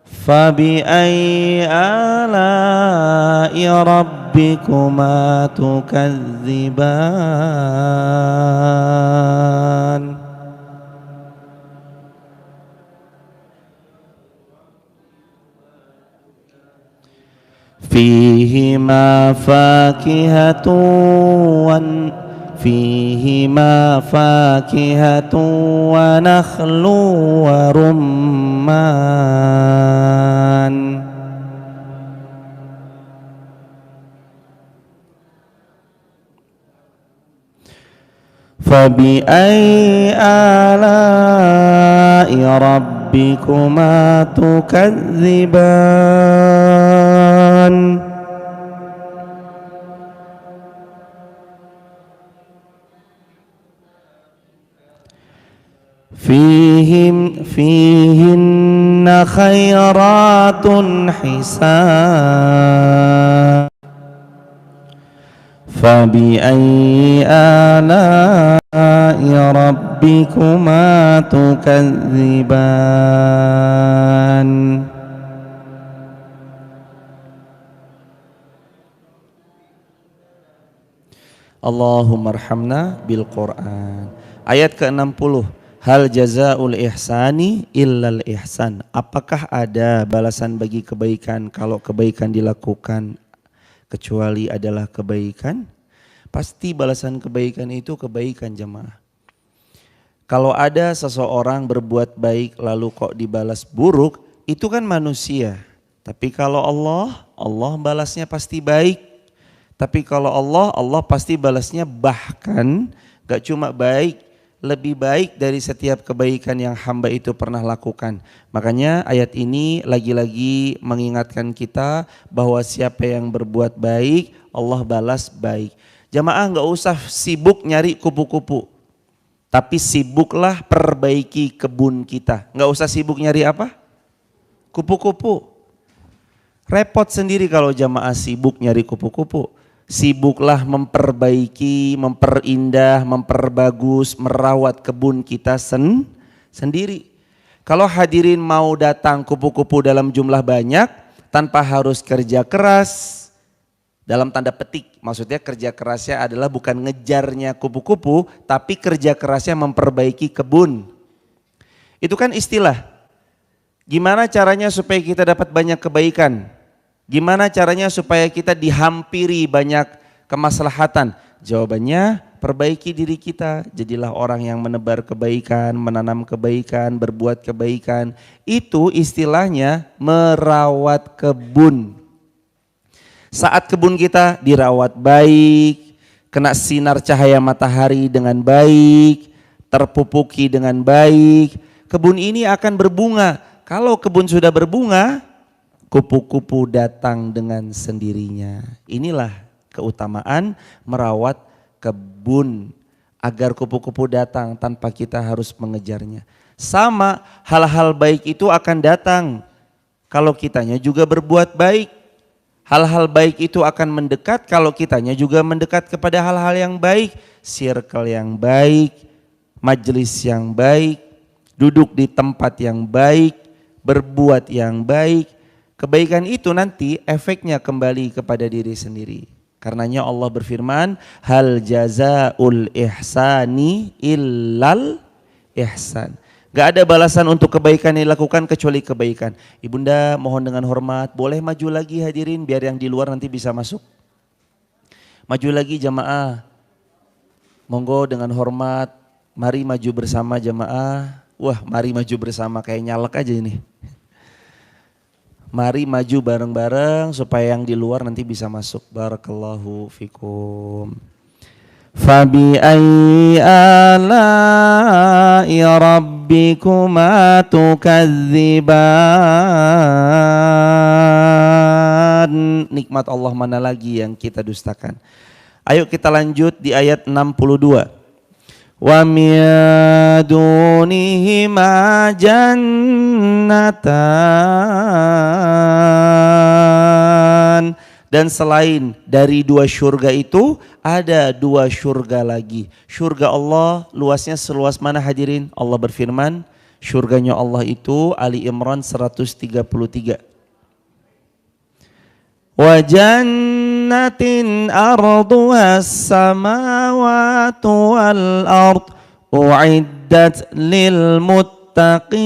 فبأي آلاء ربكما تكذبان فيهما فاكهة ونخل ورمان فبأي آلاء ربكما تكذبان فيهن خيرات حسان فبأي آلاء ربكما تكذبان Allahumma arhamna bil Quran. Ayat ke-60. Hal jazaul ihsani illal ihsan. Apakah ada balasan bagi kebaikan kalau kebaikan dilakukan kecuali adalah kebaikan? Pasti balasan kebaikan itu kebaikan, jemaah. Kalau ada seseorang berbuat baik lalu kok dibalas buruk, itu kan manusia. Tapi kalau Allah balasnya pasti baik. Tapi kalau Allah pasti balasnya bahkan gak cuma baik, lebih baik dari setiap kebaikan yang hamba itu pernah lakukan. Makanya ayat ini lagi-lagi mengingatkan kita bahwa siapa yang berbuat baik, Allah balas baik. Jamaah gak usah sibuk nyari kupu-kupu, tapi sibuklah perbaiki kebun kita. Gak usah sibuk nyari apa? Kupu-kupu. Repot sendiri kalau jamaah sibuk nyari kupu-kupu. Sibuklah memperbaiki, memperindah, memperbagus, merawat kebun kita sendiri. Kalau hadirin mau datang kupu-kupu dalam jumlah banyak tanpa harus kerja keras, dalam tanda petik, maksudnya kerja kerasnya adalah bukan ngejarnya kupu-kupu, tapi kerja kerasnya memperbaiki kebun. Itu kan istilah. Gimana caranya supaya kita dapat banyak kebaikan? Gimana caranya supaya kita dihampiri banyak kemaslahatan? Jawabannya perbaiki diri kita. Jadilah orang yang menebar kebaikan, menanam kebaikan, berbuat kebaikan. Itu istilahnya merawat kebun. Saat kebun kita dirawat baik, kena sinar cahaya matahari dengan baik, terpupuki dengan baik, kebun ini akan berbunga. Kalau kebun sudah berbunga, kupu-kupu datang dengan sendirinya. Inilah keutamaan merawat kebun agar kupu-kupu datang tanpa kita harus mengejarnya. Sama hal-hal baik itu akan datang kalau kitanya juga berbuat baik. Hal-hal baik itu akan mendekat kalau kitanya juga mendekat kepada hal-hal yang baik. Circle yang baik, majelis yang baik, duduk di tempat yang baik, berbuat yang baik. Kebaikan itu nanti efeknya kembali kepada diri sendiri. Karenanya Allah berfirman, hal jazaul ihsani illal ihsan. Gak ada balasan untuk kebaikan yang dilakukan kecuali kebaikan. Ibunda mohon dengan hormat, boleh maju lagi hadirin biar yang di luar nanti bisa masuk. Maju lagi jamaah. Monggo dengan hormat, mari maju bersama jamaah. Wah, mari maju bersama kayak nyalek aja ini. Mari maju bareng-bareng supaya yang di luar nanti bisa masuk. Barakallahu fikum. Fabi ayyi ala'i rabbikuma tukadziban. Nikmat Allah mana lagi yang kita dustakan? Ayo kita lanjut di ayat 62. Wa min dunihima jannatan. Dan selain dari dua syurga itu ada dua syurga lagi. Syurga Allah luasnya seluas mana hadirin? Allah berfirman, Surganya Allah itu Ali Imran 133. Wa jannatin arduha as-samawati wal ard u'iddat lil muttaqin.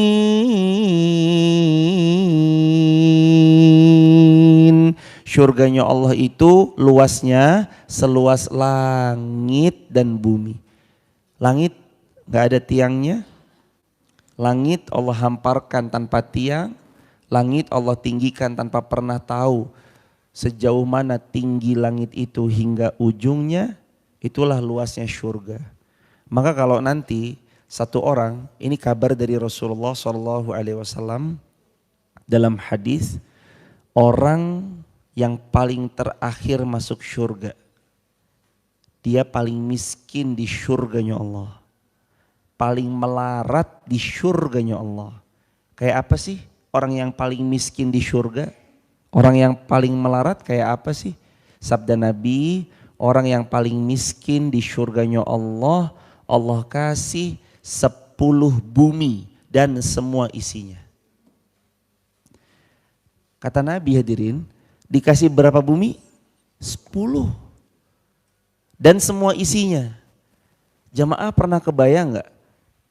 Surganya Allah itu luasnya seluas langit dan bumi. Langit gak ada tiangnya. Langit Allah hamparkan tanpa tiang. Langit Allah tinggikan tanpa pernah tahu sejauh mana tinggi langit itu hingga ujungnya. Itulah luasnya surga. Maka kalau nanti satu orang, ini kabar dari Rasulullah SAW dalam hadis, orang yang paling terakhir masuk surga, dia paling miskin di surganya Allah, paling melarat di surganya Allah. Kayak apa sih orang yang paling miskin di surga? Orang yang paling melarat kayak apa sih? Sabda Nabi, orang yang paling miskin di surganya Allah, Allah kasih 10 bumi dan semua isinya. Kata Nabi, hadirin, dikasih berapa bumi? 10. Dan semua isinya. Jamaah pernah kebayang gak?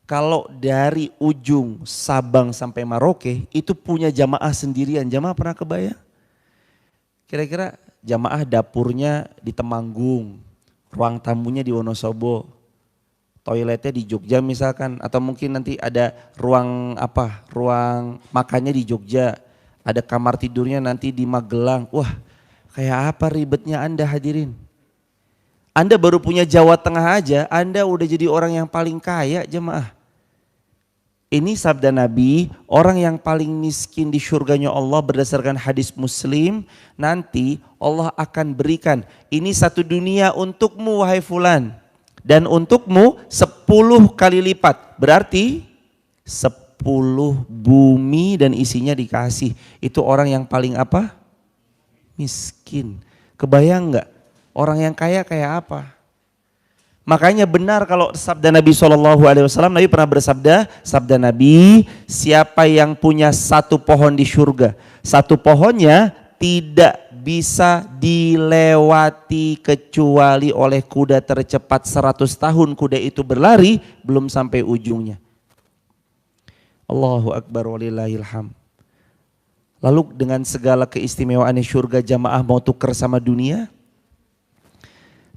Kalau dari ujung Sabang sampai Merauke itu punya jamaah sendirian. Jamaah pernah kebayang? Kira-kira jamaah dapurnya di Temanggung, ruang tamunya di Wonosobo, toiletnya di Jogja misalkan, atau mungkin nanti ada ruang makannya di Jogja, ada kamar tidurnya nanti di Magelang. Wah, kayak apa ribetnya Anda hadirin? Anda baru punya Jawa Tengah aja, Anda udah jadi orang yang paling kaya jemaah. Ini sabda Nabi, orang yang paling miskin di surganya Allah berdasarkan hadis Muslim, nanti Allah akan berikan, ini satu dunia untukmu wahai fulan, dan untukmu 10 kali lipat, berarti 10 bumi dan isinya dikasih. Itu orang yang paling apa? Miskin. Kebayang gak? Orang yang kaya kayak apa? Makanya benar kalau sabda Nabi SAW, Nabi pernah bersabda, sabda Nabi, siapa yang punya satu pohon di surga, satu pohonnya tidak bisa dilewati kecuali oleh kuda tercepat 100 tahun kuda itu berlari belum sampai ujungnya. Allahu Akbar walillahilham. Lalu dengan segala keistimewaan surga, jamaah mau tuker sama dunia?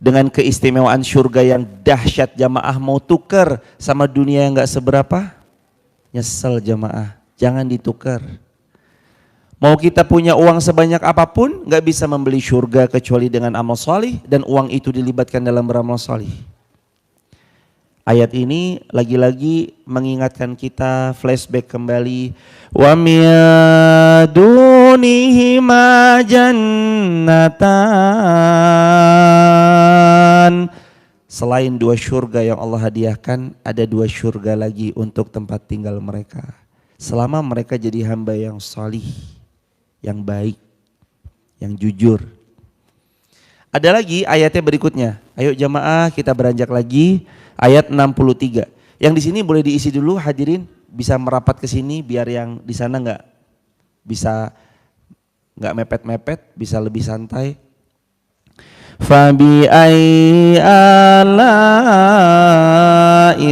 Dengan keistimewaan surga yang dahsyat, jamaah mau tuker sama dunia yang gak seberapa? Nyesel jamaah, jangan ditukar. Mau kita punya uang sebanyak apapun, gak bisa membeli surga kecuali dengan amal salih, dan uang itu dilibatkan dalam beramal salih. Ayat ini lagi-lagi mengingatkan kita, flashback kembali. Wa min dunihima jannatan. Selain 2 surga yang Allah hadiahkan, ada 2 surga lagi untuk tempat tinggal mereka. Selama mereka jadi hamba yang salih, yang baik, yang jujur. Ada lagi ayatnya berikutnya. Ayo jamaah kita beranjak lagi. Ayat 63. Yang di sini boleh diisi dulu hadirin, bisa merapat ke sini biar yang di sana nggak mepet-mepet, bisa lebih santai. Fabi ayyi ala'i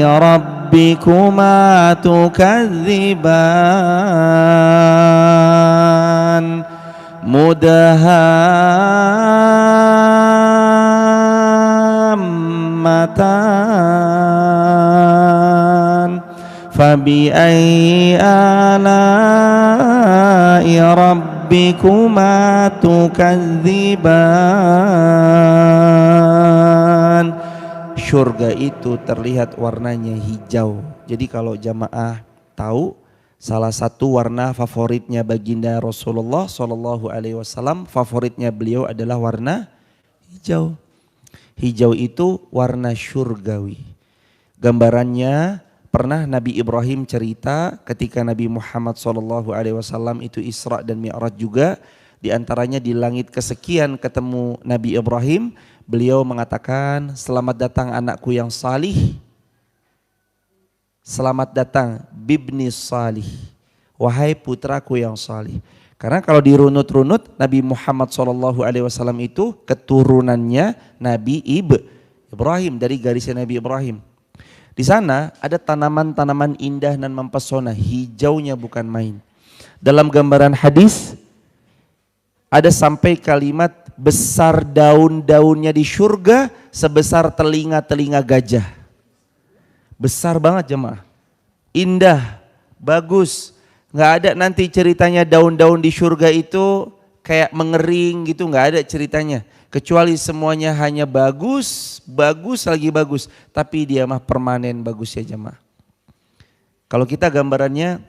rabbikuma tukadziban mudhammatan fabi ayyi ala'i rabbikuma tukadziban. Surga itu terlihat warnanya hijau. Jadi kalau jamaah tahu, salah satu warna favoritnya baginda Rasulullah SAW, favoritnya beliau adalah warna hijau. Hijau itu warna surgawi. Gambarannya pernah Nabi Ibrahim cerita ketika Nabi Muhammad SAW itu Isra dan Mi'raj juga. Di antaranya di langit kesekian ketemu Nabi Ibrahim. Beliau mengatakan, selamat datang anakku yang salih. selamat datang bibni salih, wahai putraku yang salih. Karena kalau dirunut-runut Nabi Muhammad SAW itu keturunannya Nabi Ibrahim, dari garisnya Nabi Ibrahim. Di sana ada tanaman-tanaman indah dan mempesona, hijaunya bukan main. Dalam gambaran hadis ada sampai kalimat besar daun-daunnya di surga sebesar telinga-telinga gajah. Besar banget jemaah. Indah, bagus. Nggak ada nanti ceritanya daun-daun di surga itu kayak mengering gitu, nggak ada ceritanya. Kecuali semuanya hanya bagus, bagus lagi bagus. Tapi dia mah permanen bagus ya jemaah. Kalau kita gambarannya,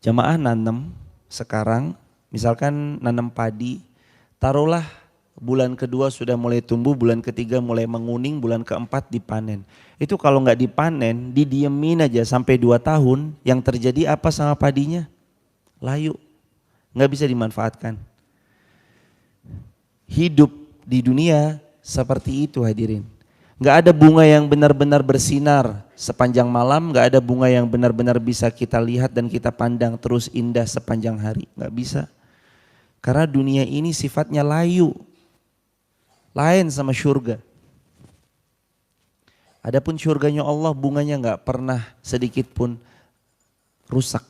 jemaah nanam sekarang, misalkan nanam padi, taruhlah bulan kedua sudah mulai tumbuh, bulan ketiga mulai menguning, bulan keempat dipanen. Itu kalau nggak dipanen, didiemin aja sampai 2 tahun, yang terjadi apa sama padinya? Layu, nggak bisa dimanfaatkan. Hidup di dunia seperti itu hadirin. Nggak ada bunga yang benar-benar bersinar sepanjang malam, nggak ada bunga yang benar-benar bisa kita lihat dan kita pandang terus indah sepanjang hari, nggak bisa. Karena dunia ini sifatnya layu, lain sama surga. Adapun surganya Allah, bunganya nggak pernah sedikit pun rusak,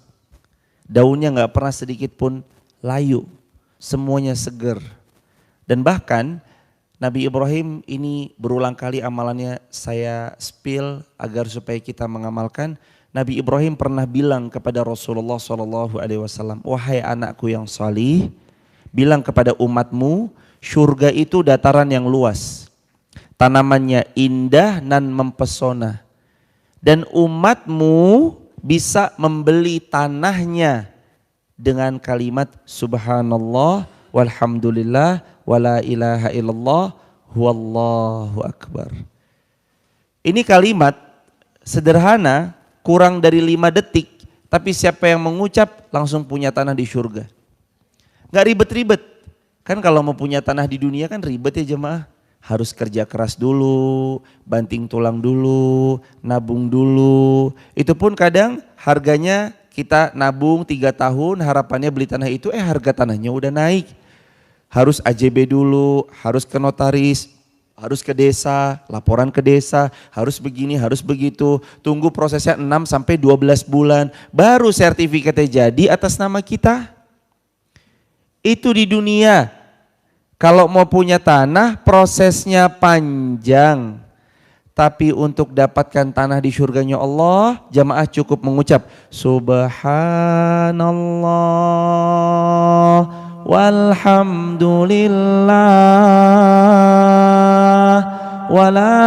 daunnya nggak pernah sedikit pun layu, semuanya seger. Dan bahkan Nabi Ibrahim ini berulang kali amalannya saya spill agar supaya kita mengamalkan. Nabi Ibrahim pernah bilang kepada Rasulullah SAW, wahai anakku yang salih, bilang kepada umatmu, surga itu dataran yang luas, tanamannya indah dan mempesona, dan umatmu bisa membeli tanahnya dengan kalimat subhanallah walhamdulillah wala ilaha illallah wallahu akbar. Ini kalimat sederhana, kurang dari 5 detik, tapi siapa yang mengucap langsung punya tanah di surga. Gak ribet-ribet. Kan kalau mau punya tanah di dunia kan ribet ya jemaah. Harus kerja keras dulu, banting tulang dulu, nabung dulu. Itu pun kadang harganya kita nabung 3 tahun, harapannya beli tanah itu, harga tanahnya udah naik. Harus AJB dulu, harus ke notaris, harus ke desa, laporan ke desa, harus begini, harus begitu. Tunggu prosesnya 6 sampai 12 bulan, baru sertifikatnya jadi atas nama kita. Itu di dunia. Kalau mau punya tanah prosesnya panjang. Tapi untuk dapatkan tanah di surganya Allah, jamaah cukup mengucap subhanallah walhamdulillah wala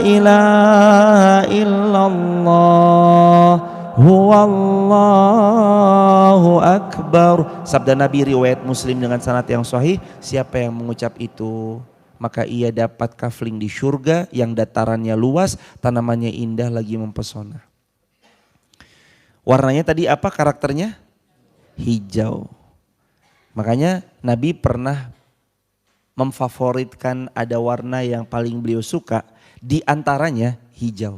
ilaha illallah huwallahu akbar. Sabda Nabi riwayat Muslim dengan sanad yang sahih, siapa yang mengucap itu maka ia dapat kafling di surga yang datarannya luas, tanamannya indah lagi mempesona. Warnanya tadi apa karakternya? Hijau. Makanya Nabi pernah memfavoritkan ada warna yang paling beliau suka, di antaranya hijau.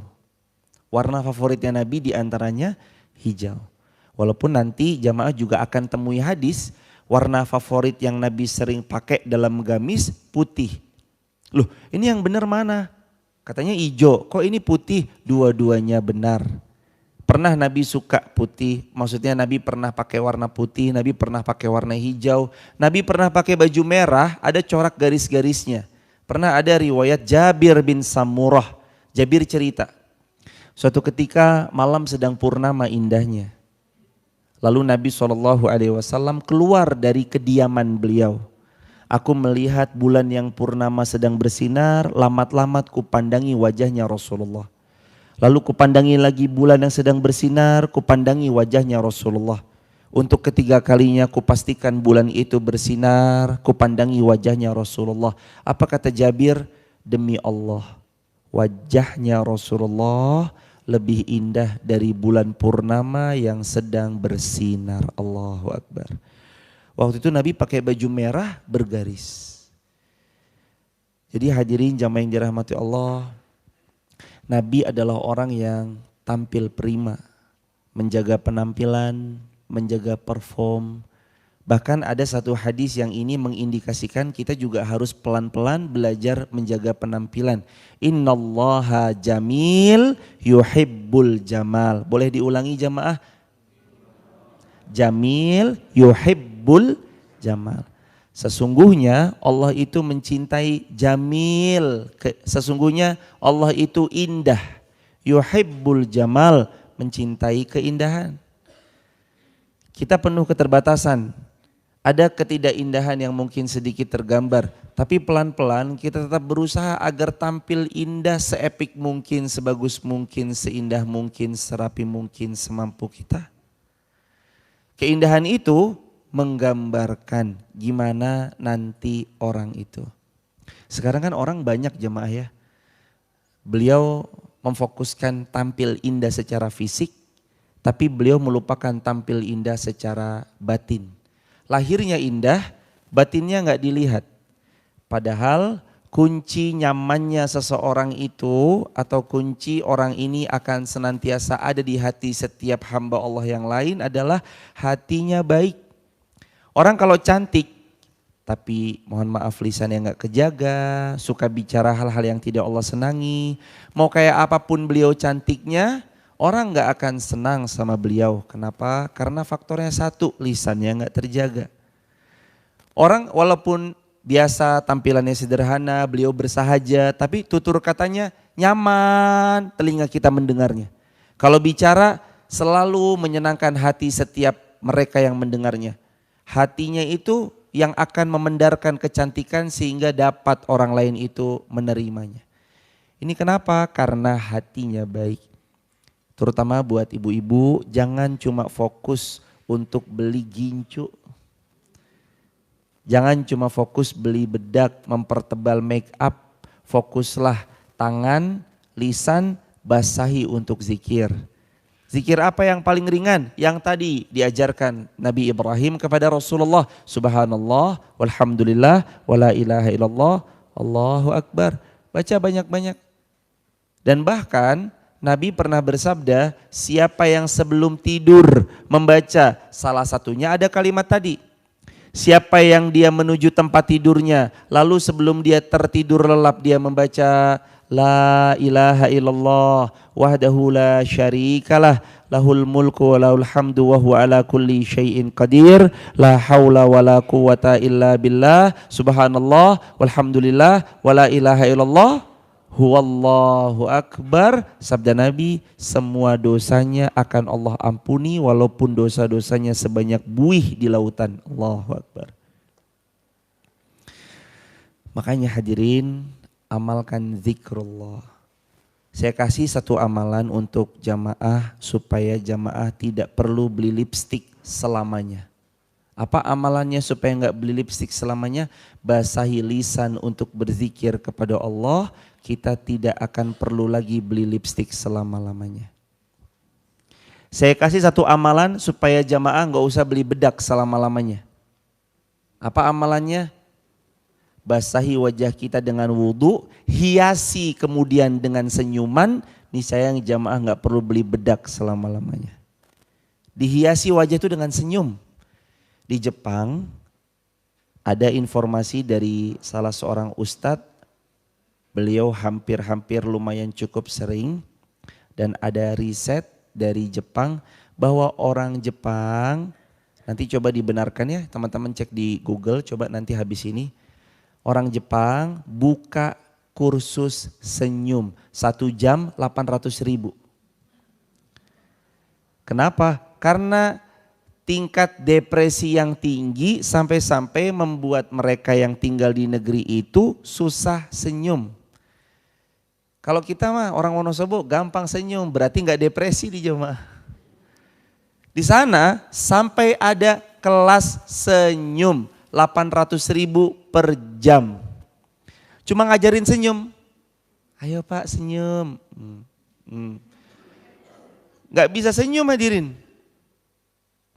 Warna favoritnya Nabi di antaranya hijau. Walaupun nanti jamaah juga akan temui hadis, warna favorit yang Nabi sering pakai dalam gamis putih. Loh ini yang benar mana? Katanya hijau, kok ini putih? Dua-duanya benar. Pernah Nabi suka putih, maksudnya Nabi pernah pakai warna putih, Nabi pernah pakai warna hijau, Nabi pernah pakai baju merah, ada corak garis-garisnya. Pernah ada riwayat Jabir bin Samurah, Jabir cerita, suatu ketika malam sedang purnama indahnya. Lalu Nabi SAW keluar dari kediaman beliau. Aku melihat bulan yang purnama sedang bersinar, lamat-lamat kupandangi wajahnya Rasulullah. Lalu kupandangi lagi bulan yang sedang bersinar, kupandangi wajahnya Rasulullah. Untuk ketiga kalinya kupastikan bulan itu bersinar, kupandangi wajahnya Rasulullah. Apa kata Jabir? Demi Allah, wajahnya Rasulullah lebih indah dari bulan purnama yang sedang bersinar. Allahu Akbar. Waktu itu Nabi pakai baju merah bergaris. Jadi hadirin jamaah yang dirahmati Allah, Nabi adalah orang yang tampil prima, menjaga penampilan, menjaga perform. Bahkan ada satu hadis yang ini mengindikasikan kita juga harus pelan-pelan belajar menjaga penampilan. Innallaha jamil yuhibbul jamal. Boleh diulangi jamaah? Jamil yuhibbul jamal. Sesungguhnya Allah itu mencintai jamil. Sesungguhnya Allah itu indah. Yuhibbul jamal, mencintai keindahan. Kita penuh keterbatasan. Ada ketidakindahan yang mungkin sedikit tergambar, tapi pelan-pelan kita tetap berusaha agar tampil indah, seepik mungkin, sebagus mungkin, seindah mungkin, serapi mungkin, semampu kita. Keindahan itu menggambarkan gimana nanti orang itu. Sekarang kan orang banyak jemaah ya. Beliau memfokuskan tampil indah secara fisik, tapi beliau melupakan tampil indah secara batin. Lahirnya indah, batinnya nggak dilihat. Padahal kunci nyamannya seseorang itu atau kunci orang ini akan senantiasa ada di hati setiap hamba Allah yang lain adalah hatinya baik. Orang kalau cantik, tapi mohon maaf lisannya nggak kejaga, suka bicara hal-hal yang tidak Allah senangi, mau kayak apapun beliau cantiknya, orang nggak akan senang sama beliau. Kenapa? Karena faktornya satu, lisannya nggak terjaga. Orang walaupun biasa tampilannya sederhana, beliau bersahaja, tapi tutur katanya nyaman telinga kita mendengarnya. Kalau bicara selalu menyenangkan hati setiap mereka yang mendengarnya. Hatinya itu yang akan memendarkan kecantikan sehingga dapat orang lain itu menerimanya. Ini kenapa? Karena hatinya baik. Terutama buat ibu-ibu, jangan cuma fokus untuk beli gincu. Jangan cuma fokus beli bedak, mempertebal make up. Fokuslah tangan, lisan, basahi untuk zikir. Zikir apa yang paling ringan? Yang tadi diajarkan Nabi Ibrahim kepada Rasulullah. Subhanallah, walhamdulillah, wala ilaha illallah, Allahu Akbar. Baca banyak-banyak. Dan bahkan Nabi pernah bersabda, siapa yang sebelum tidur membaca, salah satunya ada kalimat tadi. Siapa yang dia menuju tempat tidurnya, lalu sebelum dia tertidur lelap dia membaca La ilaha illallah wahdahu la syarikalah lahul mulku wa lahul hamdu wa huwa ala kulli syai'in qadir la haula wa la quwata illa billah subhanallah walhamdulillah wa la ilaha illallah huwallahu akbar. Sabda Nabi, semua dosanya akan Allah ampuni walaupun dosa-dosanya sebanyak buih di lautan. Allahu akbar. Makanya hadirin, amalkan zikrullah. Saya kasih satu amalan untuk jamaah supaya jamaah tidak perlu beli lipstik selamanya. Apa amalannya supaya enggak beli lipstik selamanya? Basahi lisan untuk berzikir kepada Allah. Kita tidak akan perlu lagi beli lipstik selama-lamanya. Saya kasih satu amalan supaya jamaah enggak usah beli bedak selama-lamanya. Apa amalannya? Basahi wajah kita dengan wudhu, hiasi kemudian dengan senyuman, niscaya jamaah nggak perlu beli bedak selama-lamanya. Dihiasi wajah itu dengan senyum. Di Jepang ada informasi dari salah seorang ustadz, beliau hampir lumayan cukup sering, dan ada riset dari Jepang bahwa orang Jepang, nanti coba dibenarkan ya teman-teman, cek di Google, coba nanti habis ini. Orang Jepang buka kursus senyum 1 jam 800.000. Kenapa? Karena tingkat depresi yang tinggi sampai-sampai membuat mereka yang tinggal di negeri itu susah senyum. Kalau kita mah orang Wonosobo gampang senyum, berarti nggak depresi di jemaah. Di sana sampai ada kelas senyum 800.000 per jam. Cuma ngajarin senyum. Ayo Pak senyum. Gak bisa senyum hadirin.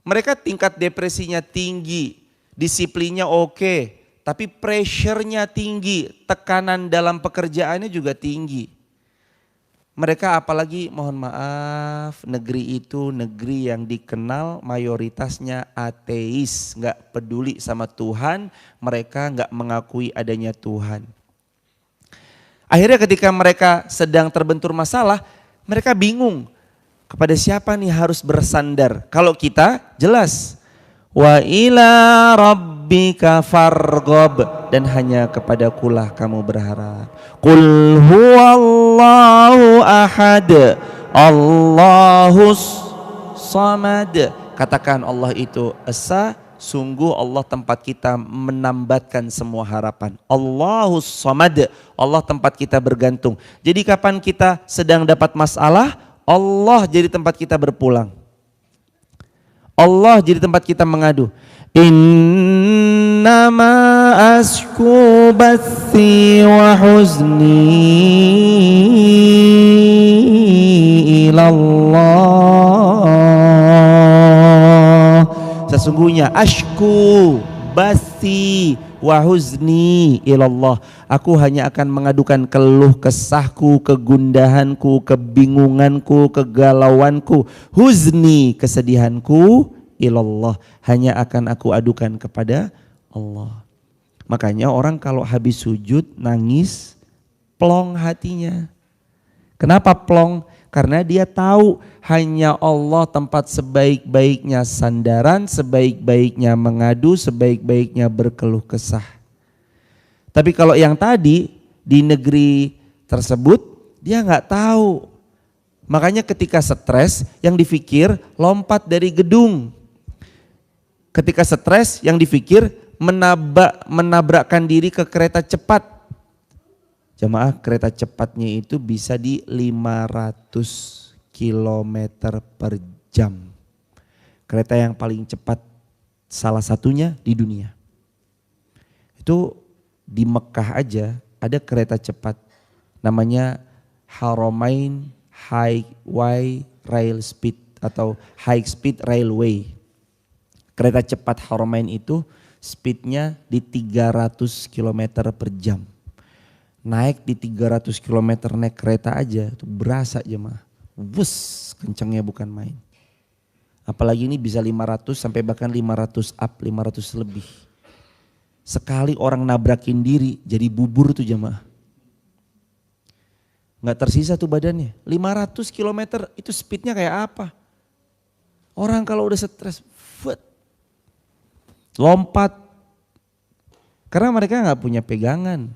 Mereka tingkat depresinya tinggi, disiplinnya oke, tapi pressure-nya tinggi, tekanan dalam pekerjaannya juga tinggi. Mereka apalagi mohon maaf, negeri itu negeri yang dikenal mayoritasnya ateis, nggak peduli sama Tuhan, mereka nggak mengakui adanya Tuhan. Akhirnya ketika mereka sedang terbentur masalah, mereka bingung kepada siapa nih harus bersandar. Kalau kita jelas, wa ila rabbika farghab, dan hanya kepadakulah kamu berharap. Qul huwallahu ahad, Allahus samad. Katakan Allah itu esa, sungguh Allah tempat kita menambatkan semua harapan. Allahus samad, Allah tempat kita bergantung. Jadi kapan kita sedang dapat masalah, Allah jadi tempat kita berpulang. Allah jadi tempat kita mengadu. Innama asku bathi wa huzni ilallah. Sesungguhnya ashku bathi wa huzni ilallah. Aku hanya akan mengadukan keluh kesahku, kegundahanku, kebingunganku, kegalauanku, huzni, kesedihanku, ilallah, hanya akan aku adukan kepada Allah. Makanya orang kalau habis sujud nangis, plong hatinya. Kenapa plong? Karena dia tahu hanya Allah tempat sebaik-baiknya sandaran, sebaik-baiknya mengadu, sebaik-baiknya berkeluh kesah. Tapi kalau yang tadi di negeri tersebut dia nggak tahu. Makanya ketika stres yang dipikir lompat dari gedung. Ketika stres yang dipikir menabrakkan diri ke kereta cepat. Jamaah, kereta cepatnya itu bisa di 500 km per jam. Kereta yang paling cepat salah satunya di dunia. Itu di Mekah aja ada kereta cepat namanya Haramain Highway Rail Speed atau High Speed Railway. Kereta cepat Haramain itu speednya di 300 km per jam. Naik di 300 km naik kereta aja itu berasa jemaah. Wus, kencangnya bukan main. Apalagi ini bisa 500 sampai bahkan 500 up, 500 lebih. Sekali orang nabrakin diri jadi bubur tuh jemaah. Nggak tersisa tuh badannya. 500 km itu speednya kayak apa? Orang kalau udah stres, lompat. Karena mereka nggak punya pegangan.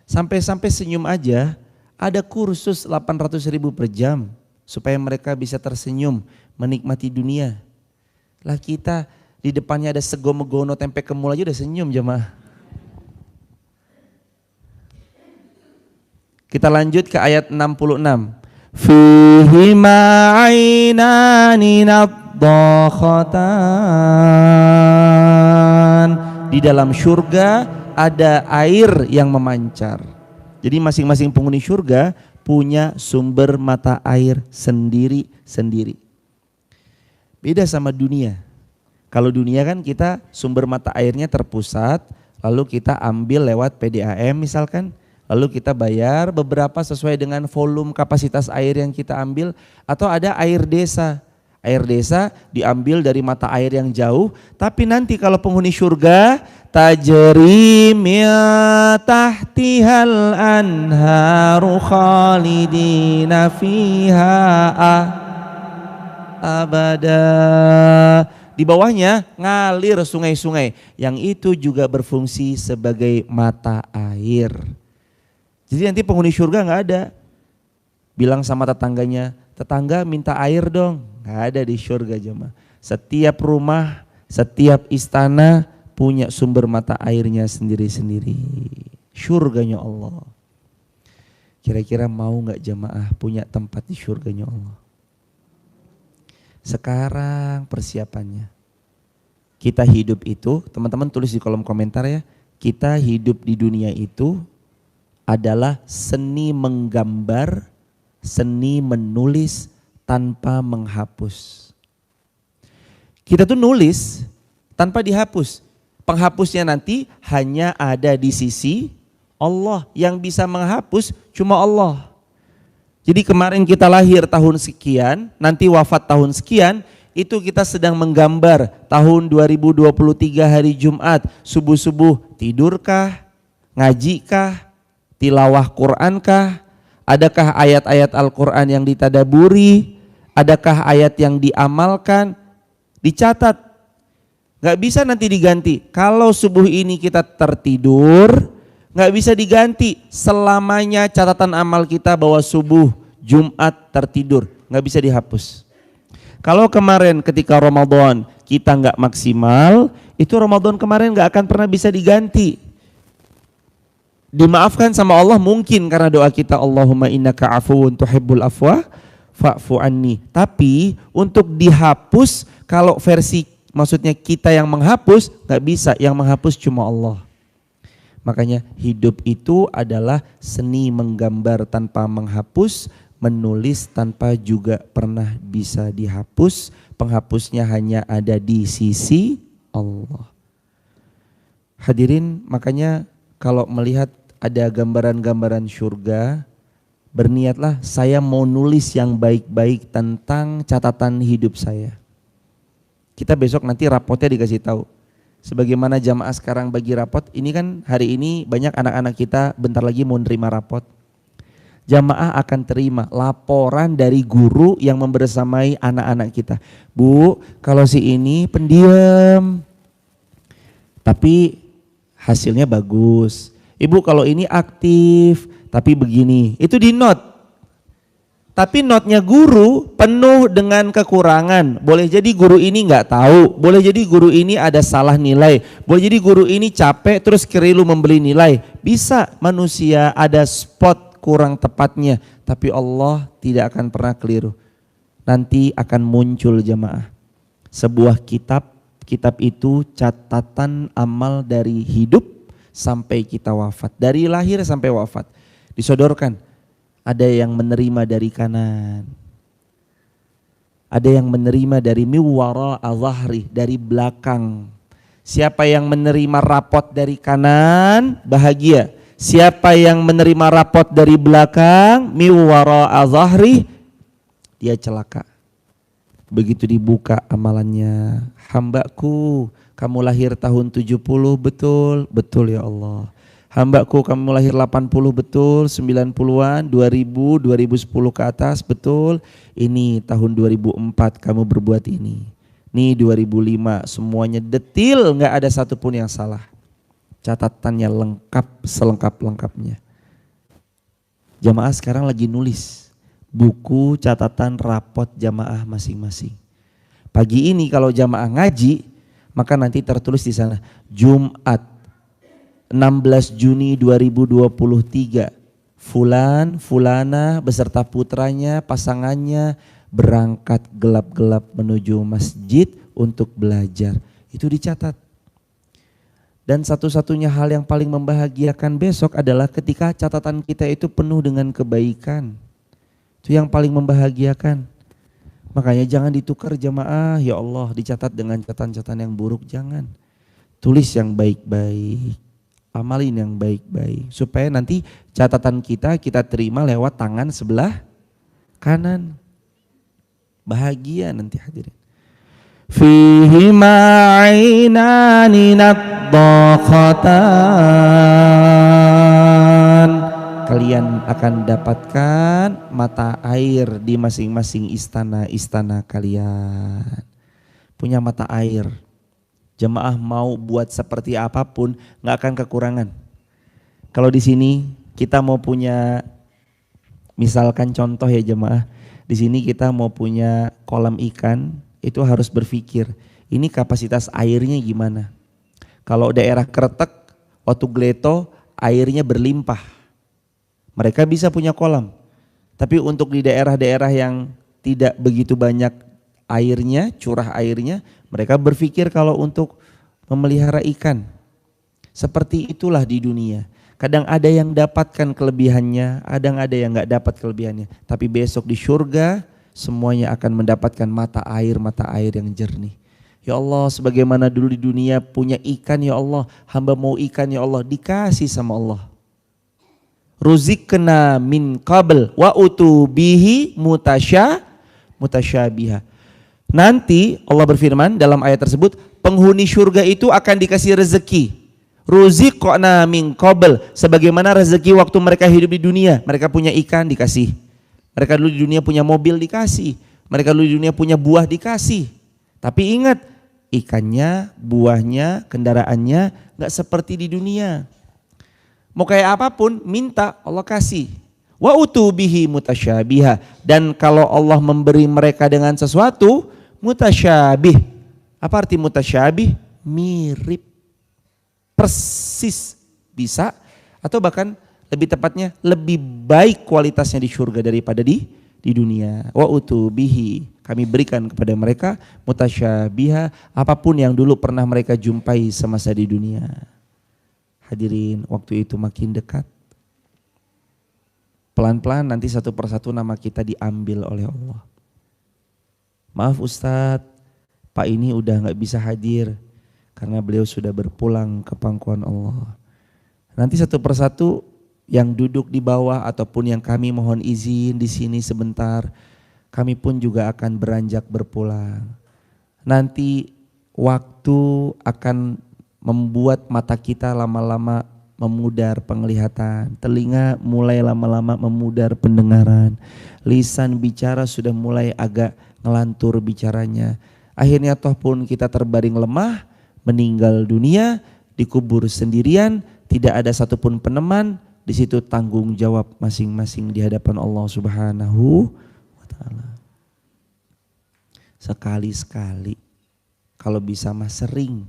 Sampai-sampai senyum aja ada kursus 800.000 per jam. Supaya mereka bisa tersenyum menikmati dunia. Lah kita di depannya ada segono-gono tempe kemul aja udah senyum jemaah. Kita lanjut ke ayat 66. Fihi ma'ainani nadhakhatan. Di dalam surga ada air yang memancar. Jadi masing-masing penghuni surga punya sumber mata air sendiri-sendiri. Beda sama dunia. Kalau dunia kan kita sumber mata airnya terpusat, lalu kita ambil lewat PDAM misalkan. Lalu kita bayar beberapa sesuai dengan volume kapasitas air yang kita ambil. Atau ada air desa. Air desa diambil dari mata air yang jauh. Tapi nanti kalau penghuni surga, tajri min tahtihal anharu khalidina fiha abada. Di bawahnya ngalir sungai-sungai. Yang itu juga berfungsi sebagai mata air. Jadi nanti penghuni surga nggak ada. Bilang sama tetangganya, tetangga minta air dong. Nggak ada di surga jemaah. Setiap rumah, setiap istana punya sumber mata airnya sendiri-sendiri. Surganya Allah. Kira-kira mau nggak jemaah punya tempat di surganya Allah? Sekarang persiapannya. Kita hidup itu, teman-teman tulis di kolom komentar ya. Kita hidup di dunia itu adalah seni menggambar, seni menulis tanpa menghapus. Kita tuh nulis tanpa dihapus. Penghapusnya nanti hanya ada di sisi Allah. Yang bisa menghapus cuma Allah. Jadi kemarin kita lahir tahun sekian, nanti wafat tahun sekian, itu kita sedang menggambar tahun 2023 hari Jumat, subuh-subuh tidurkah, ngajikah, tilawah Qurankah, adakah ayat-ayat Al-Quran yang ditadaburi, adakah ayat yang diamalkan, dicatat. Gak bisa nanti diganti. Kalau subuh ini kita tertidur, gak bisa diganti selamanya catatan amal kita bahwa subuh Jumat tertidur, gak bisa dihapus. Kalau kemarin ketika Ramadan kita gak maksimal, itu Ramadan kemarin gak akan pernah bisa diganti. Dimaafkan sama Allah mungkin karena doa kita Allahumma innaka afuwun tuhibbul afwa fa'fu anni. Tapi untuk dihapus, kalau versi maksudnya kita yang menghapus, gak bisa, yang menghapus cuma Allah. Makanya hidup itu adalah seni menggambar tanpa menghapus, menulis tanpa juga pernah bisa dihapus. Penghapusnya hanya ada di sisi Allah. Hadirin, makanya kalau melihat ada gambaran-gambaran surga, berniatlah saya mau nulis yang baik-baik tentang catatan hidup saya. Kita besok nanti rapotnya dikasih tahu. Sebagaimana jamaah sekarang bagi rapot, ini kan hari ini banyak anak-anak kita bentar lagi mau nerima rapot. Jamaah akan terima laporan dari guru yang membersamai anak-anak kita. Bu, kalau si ini pendiam, tapi hasilnya bagus. Ibu kalau ini aktif, tapi begini. Itu di note. Tapi notnya guru penuh dengan kekurangan. Boleh jadi guru ini nggak tahu, boleh jadi guru ini ada salah nilai, boleh jadi guru ini capek terus keliru membeli nilai. Bisa manusia ada spot kurang tepatnya, tapi Allah tidak akan pernah keliru. Nanti akan muncul jamaah sebuah kitab itu catatan amal dari hidup sampai kita wafat, dari lahir sampai wafat. Disodorkan. Ada yang menerima dari kanan, ada yang menerima dari miwara al-zahri, dari belakang. Siapa yang menerima rapot dari kanan bahagia, siapa yang menerima rapot dari belakang miwara al-zahri, dia celaka. Begitu dibuka amalannya, hambaku kamu lahir tahun 70 betul? Betul ya Allah. Hambaku kamu lahir 80 betul, 90-an, 2000, 2010 ke atas betul. Ini tahun 2004 kamu berbuat ini. Nih 2005 semuanya detil, nggak ada satupun yang salah. Catatannya lengkap, selengkap-lengkapnya. Jamaah sekarang lagi nulis buku catatan rapot jamaah masing-masing. Pagi ini kalau jamaah ngaji, maka nanti tertulis di sana Jumat 16 Juni 2023, Fulan, Fulana beserta putranya, pasangannya berangkat gelap-gelap menuju masjid untuk belajar. Itu dicatat. Dan satu-satunya hal yang paling membahagiakan besok adalah ketika catatan kita itu penuh dengan kebaikan. Itu yang paling membahagiakan. Makanya jangan ditukar jamaah, ya Allah dicatat dengan catatan-catatan yang buruk, jangan. Tulis yang baik-baik. Amalin yang baik-baik supaya nanti catatan kita terima lewat tangan sebelah kanan. Bahagia nanti hadirin. Fihi ma'inani naddaqatan. Kalian akan dapatkan mata air di masing-masing istana-istana kalian. Punya mata air. Jemaah mau buat seperti apapun nggak akan kekurangan. Kalau di sini kita mau punya, misalkan contoh ya jemaah, di sini kita mau punya kolam ikan, itu harus berpikir ini kapasitas airnya gimana. Kalau daerah Kretek, waktu Gleto airnya berlimpah, mereka bisa punya kolam. Tapi untuk di daerah-daerah yang tidak begitu banyak airnya, curah airnya, mereka berpikir kalau untuk memelihara ikan. Seperti itulah di dunia. Kadang ada yang dapatkan kelebihannya, kadang ada yang gak dapat kelebihannya. Tapi besok di surga semuanya akan mendapatkan mata air yang jernih. Ya Allah, sebagaimana dulu di dunia punya ikan, ya Allah, hamba mau ikan ya Allah, dikasih sama Allah. Ruzikna min qabl wa utubihi mutasyabiha. Nanti Allah berfirman dalam ayat tersebut, penghuni surga itu akan dikasih rezeki. Ruziqna min qabl, sebagaimana rezeki waktu mereka hidup di dunia. Mereka punya ikan dikasih. Mereka dulu di dunia punya mobil dikasih. Mereka dulu di dunia punya buah dikasih. Tapi ingat, ikannya, buahnya, kendaraannya gak seperti di dunia. Mau kayak apapun minta Allah kasih. Wa utubihi mutasyabiha, dan kalau Allah memberi mereka dengan sesuatu mutasyabih. Apa arti mutasyabih? Mirip, persis bisa, atau bahkan lebih tepatnya lebih baik kualitasnya di surga daripada di dunia. Wa utubihi, kami berikan kepada mereka mutasyabiha, apapun yang dulu pernah mereka jumpai semasa di dunia. Hadirin, waktu itu makin dekat. Pelan-pelan nanti satu persatu nama kita diambil oleh Allah. Maaf Ustadz, Pak ini udah gak bisa hadir karena beliau sudah berpulang ke pangkuan Allah. Nanti satu persatu yang duduk di bawah ataupun yang kami mohon izin di sini sebentar, kami pun juga akan beranjak berpulang. Nanti waktu akan membuat mata kita lama-lama memudar penglihatan, telinga mulai lama-lama memudar pendengaran, lisan bicara sudah mulai agak ngelantur bicaranya. Akhirnya toh pun kita terbaring lemah, meninggal dunia, dikubur sendirian, tidak ada satupun peneman. Di situ tanggung jawab masing-masing di hadapan Allah Subhanahu wa Ta'ala. Sekali-sekali, kalau bisa mah sering.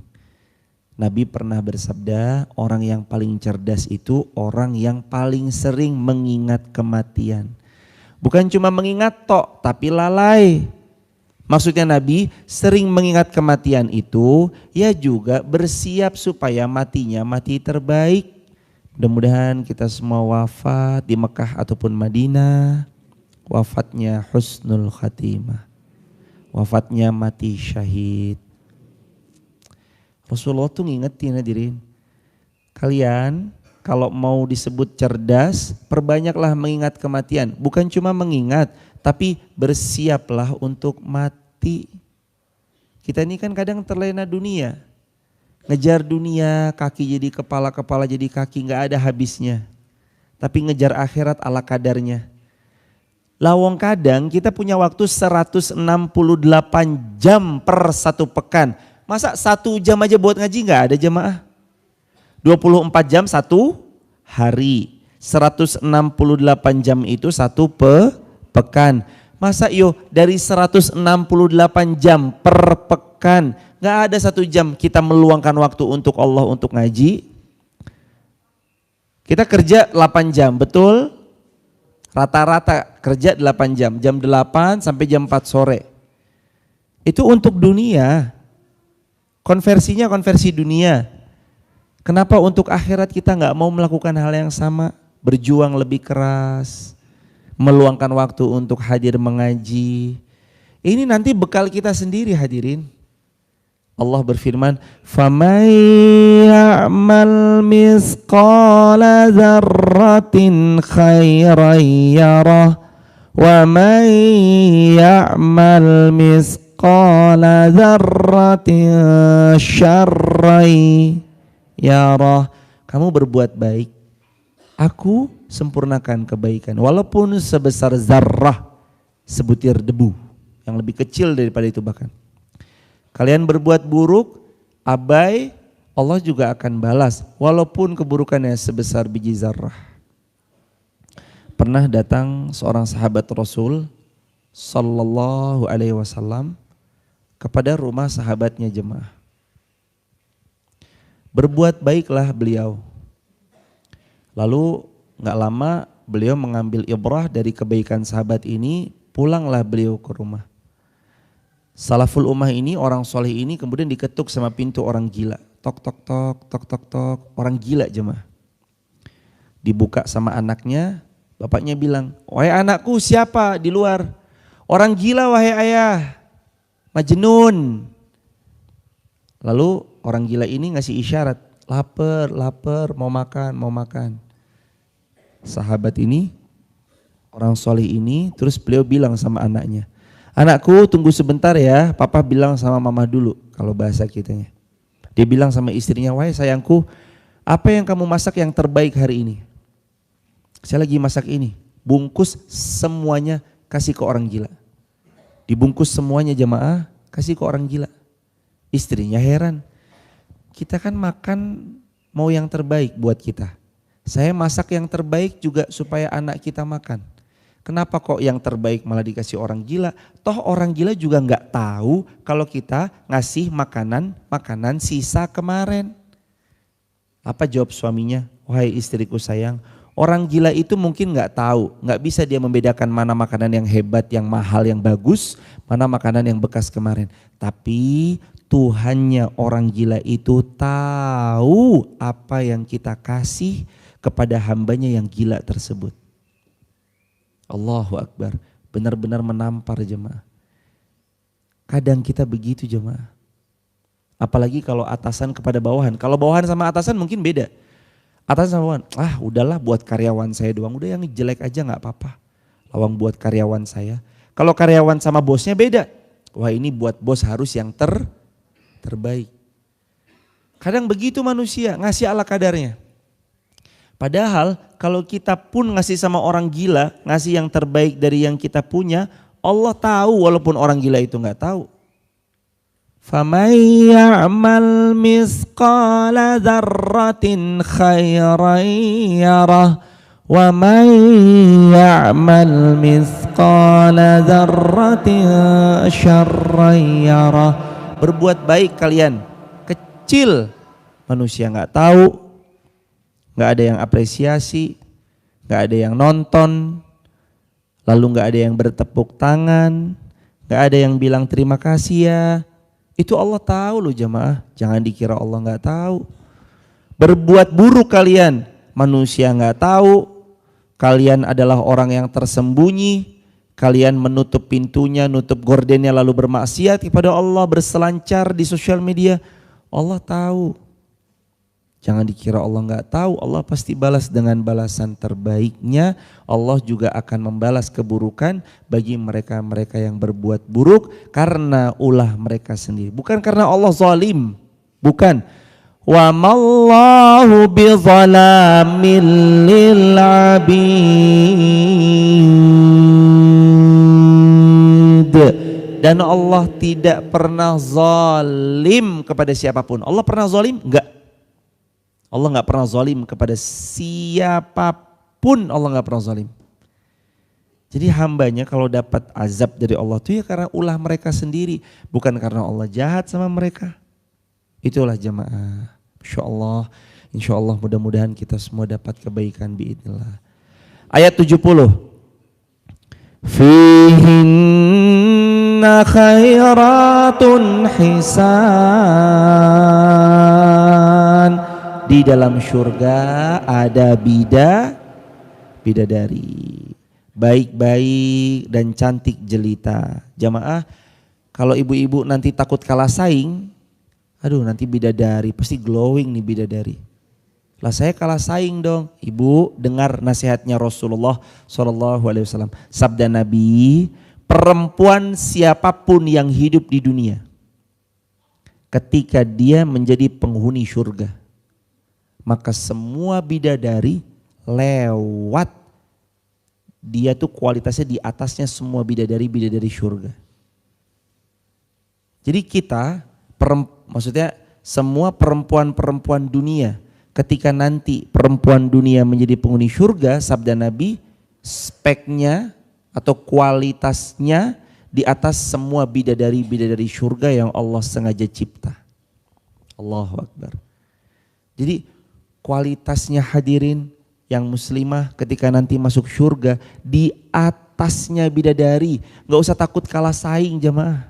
Nabi pernah bersabda, orang yang paling cerdas itu orang yang paling sering mengingat kematian. Bukan cuma mengingat tok, tapi lalai. Maksudnya Nabi sering mengingat kematian itu, ya juga bersiap supaya matinya mati terbaik. Mudah-mudahan kita semua wafat di Mekah ataupun Madinah, wafatnya husnul khatimah, wafatnya mati syahid. Rasulullah tuh ngingetin hadirin, kalian kalau mau disebut cerdas, perbanyaklah mengingat kematian. Bukan cuma mengingat, tapi bersiaplah untuk mati. Kita ini kan kadang terlena dunia, ngejar dunia, kaki jadi kepala, kepala jadi kaki, gak ada habisnya. Tapi ngejar akhirat ala kadarnya. Lawang kadang kita punya waktu 168 jam per satu pekan. Masa 1 jam aja buat ngaji gak ada jamaah? 24 jam satu hari. 168 jam itu satu pekan. Masa dari 168 jam per pekan gak ada 1 jam kita meluangkan waktu untuk Allah, untuk ngaji? Kita kerja 8 jam, betul? Rata-rata kerja 8 jam, jam 8 sampai jam 4 sore. Itu untuk dunia. Konversinya konversi dunia. Kenapa untuk akhirat kita gak mau melakukan hal yang sama? Berjuang lebih keras, meluangkan waktu untuk hadir mengaji. Ini nanti bekal kita sendiri hadirin. Allah berfirman, "Faman ya'mal misqala dzarratin khairan yarah wa man ya'mal misqala dzarratin syarran yarah." Kamu berbuat baik, aku sempurnakan kebaikan walaupun sebesar zarrah, sebutir debu yang lebih kecil daripada itu bahkan. Kalian berbuat buruk, abai, Allah juga akan balas walaupun keburukannya sebesar biji zarrah. Pernah datang seorang sahabat Rasul sallallahu alaihi wasallam kepada rumah sahabatnya jemaah. Berbuat baiklah beliau. Lalu gak lama beliau mengambil ibrah dari kebaikan sahabat ini, pulanglah beliau ke rumah. Salaful ummah ini, orang soleh ini kemudian diketuk sama pintu orang gila. Tok tok tok tok tok tok, orang gila jemaah. Dibuka sama anaknya, bapaknya bilang, "Wahai anakku, siapa di luar?" "Orang gila wahai ayah, Majnun." Lalu orang gila ini ngasih isyarat, lapar, lapar, mau makan, mau makan. sahabat ini, orang soleh ini, terus beliau bilang sama anaknya, anakku tunggu sebentar ya, papa bilang sama mama dulu, kalau bahasa kitanya. Dia bilang sama istrinya, wahai sayangku, apa yang kamu masak yang terbaik hari ini? Saya lagi masak ini, bungkus semuanya kasih ke orang gila. Dibungkus semuanya jamaah, kasih ke orang gila. Istrinya heran, kita kan makan mau yang terbaik buat kita. Saya masak yang terbaik juga supaya anak kita makan. Kenapa kok yang terbaik malah dikasih orang gila? Toh orang gila juga nggak tahu kalau kita ngasih makanan sisa kemarin. Apa jawab suaminya? Wahai istriku sayang, orang gila itu mungkin nggak tahu, nggak bisa dia membedakan mana makanan yang hebat, yang mahal, yang bagus, mana makanan yang bekas kemarin. Tapi Tuhannya orang gila itu tahu apa yang kita kasih kepada hambanya yang gila tersebut. Allahu Akbar, benar-benar menampar jemaah. Kadang kita begitu jemaah. Apalagi kalau atasan kepada bawahan. Kalau bawahan sama atasan mungkin beda. Atasan sama bawahan, udahlah buat karyawan saya doang, udah yang jelek aja gak apa-apa. Lawang buat karyawan saya. Kalau karyawan sama bosnya beda. Wah ini buat bos harus yang terbaik. Kadang begitu manusia, ngasih ala kadarnya. Padahal kalau kita pun ngasih sama orang gila, ngasih yang terbaik dari yang kita punya, Allah tahu walaupun orang gila itu nggak tahu. فَمَنْ يَعْمَلْ مِثْقَالَ ذَرَّةٍ خَيْرًا يَرَهُ وَمَنْ يَعْمَلْ مِثْقَالَ ذَرَّةٍ شَرًّا يَرَهُ. Berbuat baik kalian, kecil, manusia nggak tahu, nggak ada yang apresiasi, nggak ada yang nonton, lalu nggak ada yang bertepuk tangan, nggak ada yang bilang terima kasih ya. Itu Allah tahu loh jamaah, jangan dikira Allah nggak tahu. Berbuat buruk kalian, manusia nggak tahu, kalian adalah orang yang tersembunyi. Kalian menutup pintunya, nutup gordennya lalu bermaksiat kepada Allah, berselancar di sosial media. Allah tahu. Jangan dikira Allah nggak tahu, Allah pasti balas dengan balasan terbaiknya. Allah juga akan membalas keburukan bagi mereka-mereka yang berbuat buruk karena ulah mereka sendiri. Bukan karena Allah zalim, bukan. Wa mallahu bizalamin lil abid. Dan Allah tidak pernah zalim kepada siapapun. Allah pernah zalim? Enggak. Allah enggak pernah zalim kepada siapapun. Allah enggak pernah zalim. Jadi hambanya kalau dapat azab dari Allah itu ya karena ulah mereka sendiri, bukan karena Allah jahat sama mereka. Itulah jamaah. Insya Allah mudah-mudahan kita semua dapat kebaikan biidznillah. Ayat 70. Fihinna khairatun hisan. Di dalam surga ada bidadari. Baik-baik dan cantik jelita. Jamaah, kalau ibu-ibu nanti takut kalah saing, nanti bidadari, pasti glowing nih bidadari. Lah saya kalah saing dong. Ibu dengar nasihatnya Rasulullah SAW. Sabda Nabi, perempuan siapapun yang hidup di dunia, ketika dia menjadi penghuni surga, maka semua bidadari lewat. Dia tuh kualitasnya di atasnya semua bidadari surga. Jadi kita, maksudnya semua perempuan-perempuan dunia, ketika nanti perempuan dunia menjadi penghuni surga, sabda Nabi, speknya atau kualitasnya di atas semua bidadari surga yang Allah sengaja cipta. Allahu Akbar. Jadi kualitasnya hadirin yang muslimah ketika nanti masuk surga di atasnya bidadari. Gak usah takut kalah saing jamaah.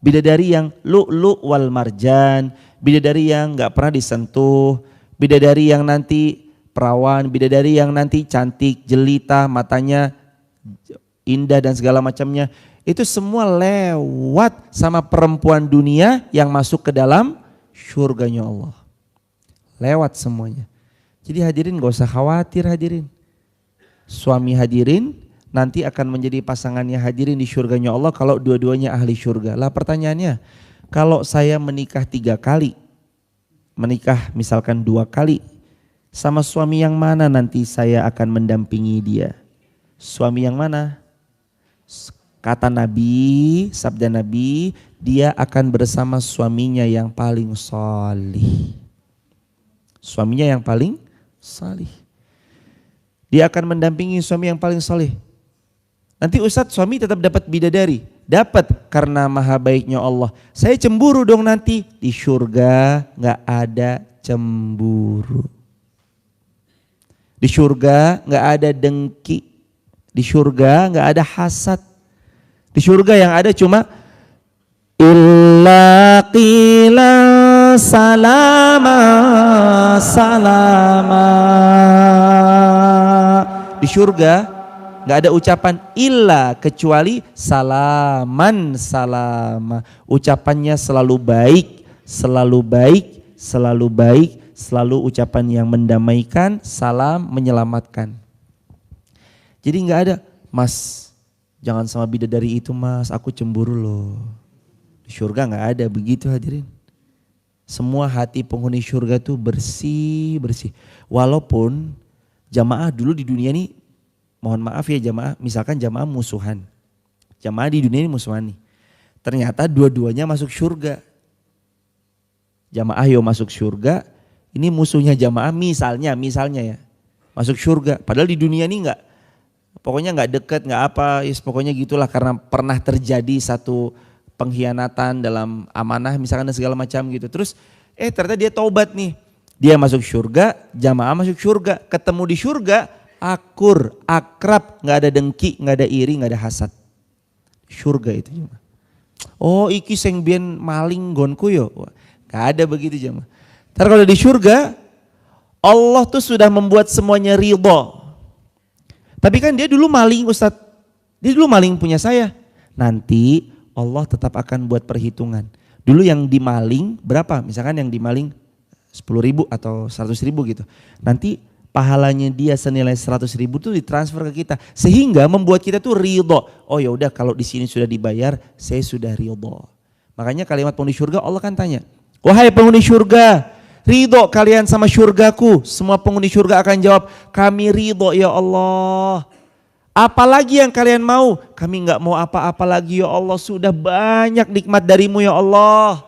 Bidadari yang lu'lu' wal marjan, bidadari yang gak pernah disentuh, bidadari yang nanti perawan, bidadari yang nanti cantik, jelita, matanya indah dan segala macamnya. Itu semua lewat sama perempuan dunia yang masuk ke dalam surganya Allah. Lewat semuanya. Jadi hadirin gak usah khawatir hadirin. Suami hadirin nanti akan menjadi pasangannya hadirin di surganya Allah kalau dua-duanya ahli surga. Lah pertanyaannya, kalau saya menikah 3 kali, menikah misalkan 2 kali, sama suami yang mana nanti saya akan mendampingi dia? Suami yang mana? Kata Nabi, sabda Nabi, dia akan bersama suaminya yang paling salih. Suaminya yang paling salih. Dia akan mendampingi suami yang paling salih. Nanti Ustadz, suami tetap dapat bidadari. Dapat karena maha baiknya Allah. Saya cemburu dong nanti. Di surga gak ada cemburu. Di surga gak ada dengki. Di surga gak ada hasad. Di surga yang ada cuma illa qila salama salama. Di surga gak ada ucapan illa kecuali salaman salama. Ucapannya selalu baik, selalu baik, selalu baik, selalu ucapan yang mendamaikan, salam menyelamatkan. Jadi gak ada, Mas jangan sama bidadari itu Mas, aku cemburu loh. Di surga gak ada begitu hadirin. Semua hati penghuni surga tuh bersih-bersih. Walaupun jamaah dulu di dunia ini, mohon maaf ya jamaah, misalkan jamaah musuhan. Jamaah di dunia ini musuhan nih. Ternyata dua-duanya masuk surga. Jamaah yo masuk surga, ini musuhnya jamaah misalnya ya. Masuk surga, padahal di dunia ini enggak. Pokoknya enggak dekat, enggak apa, pokoknya gitulah karena pernah terjadi satu pengkhianatan dalam amanah misalkan dan segala macam gitu. Terus ternyata dia taubat nih. Dia masuk surga, jamaah masuk surga, ketemu di surga, akur, akrab, nggak ada dengki, nggak ada iri, nggak ada hasad. Surga itu jemaah. Oh iki sing biyen maling gonku yo, nggak ada begitu jemaah. Ntar kalau di surga, Allah tuh sudah membuat semuanya ridho. Tapi kan dia dulu maling Ustadz, dia dulu maling punya saya. Nanti Allah tetap akan buat perhitungan. Dulu yang dimaling berapa? Misalkan yang dimaling 10.000 atau 100.000 gitu. Nanti pahalanya dia senilai 100.000 tuh ditransfer ke kita. Sehingga membuat kita tuh ridho. Oh ya udah kalau di sini sudah dibayar, saya sudah ridho. Makanya kalimat penghuni surga Allah kan tanya, wahai penghuni surga, ridho kalian sama surgaku? Semua penghuni surga akan jawab, kami ridho ya Allah. Apalagi yang kalian mau? Kami enggak mau apa-apa lagi ya Allah, sudah banyak nikmat darimu ya Allah.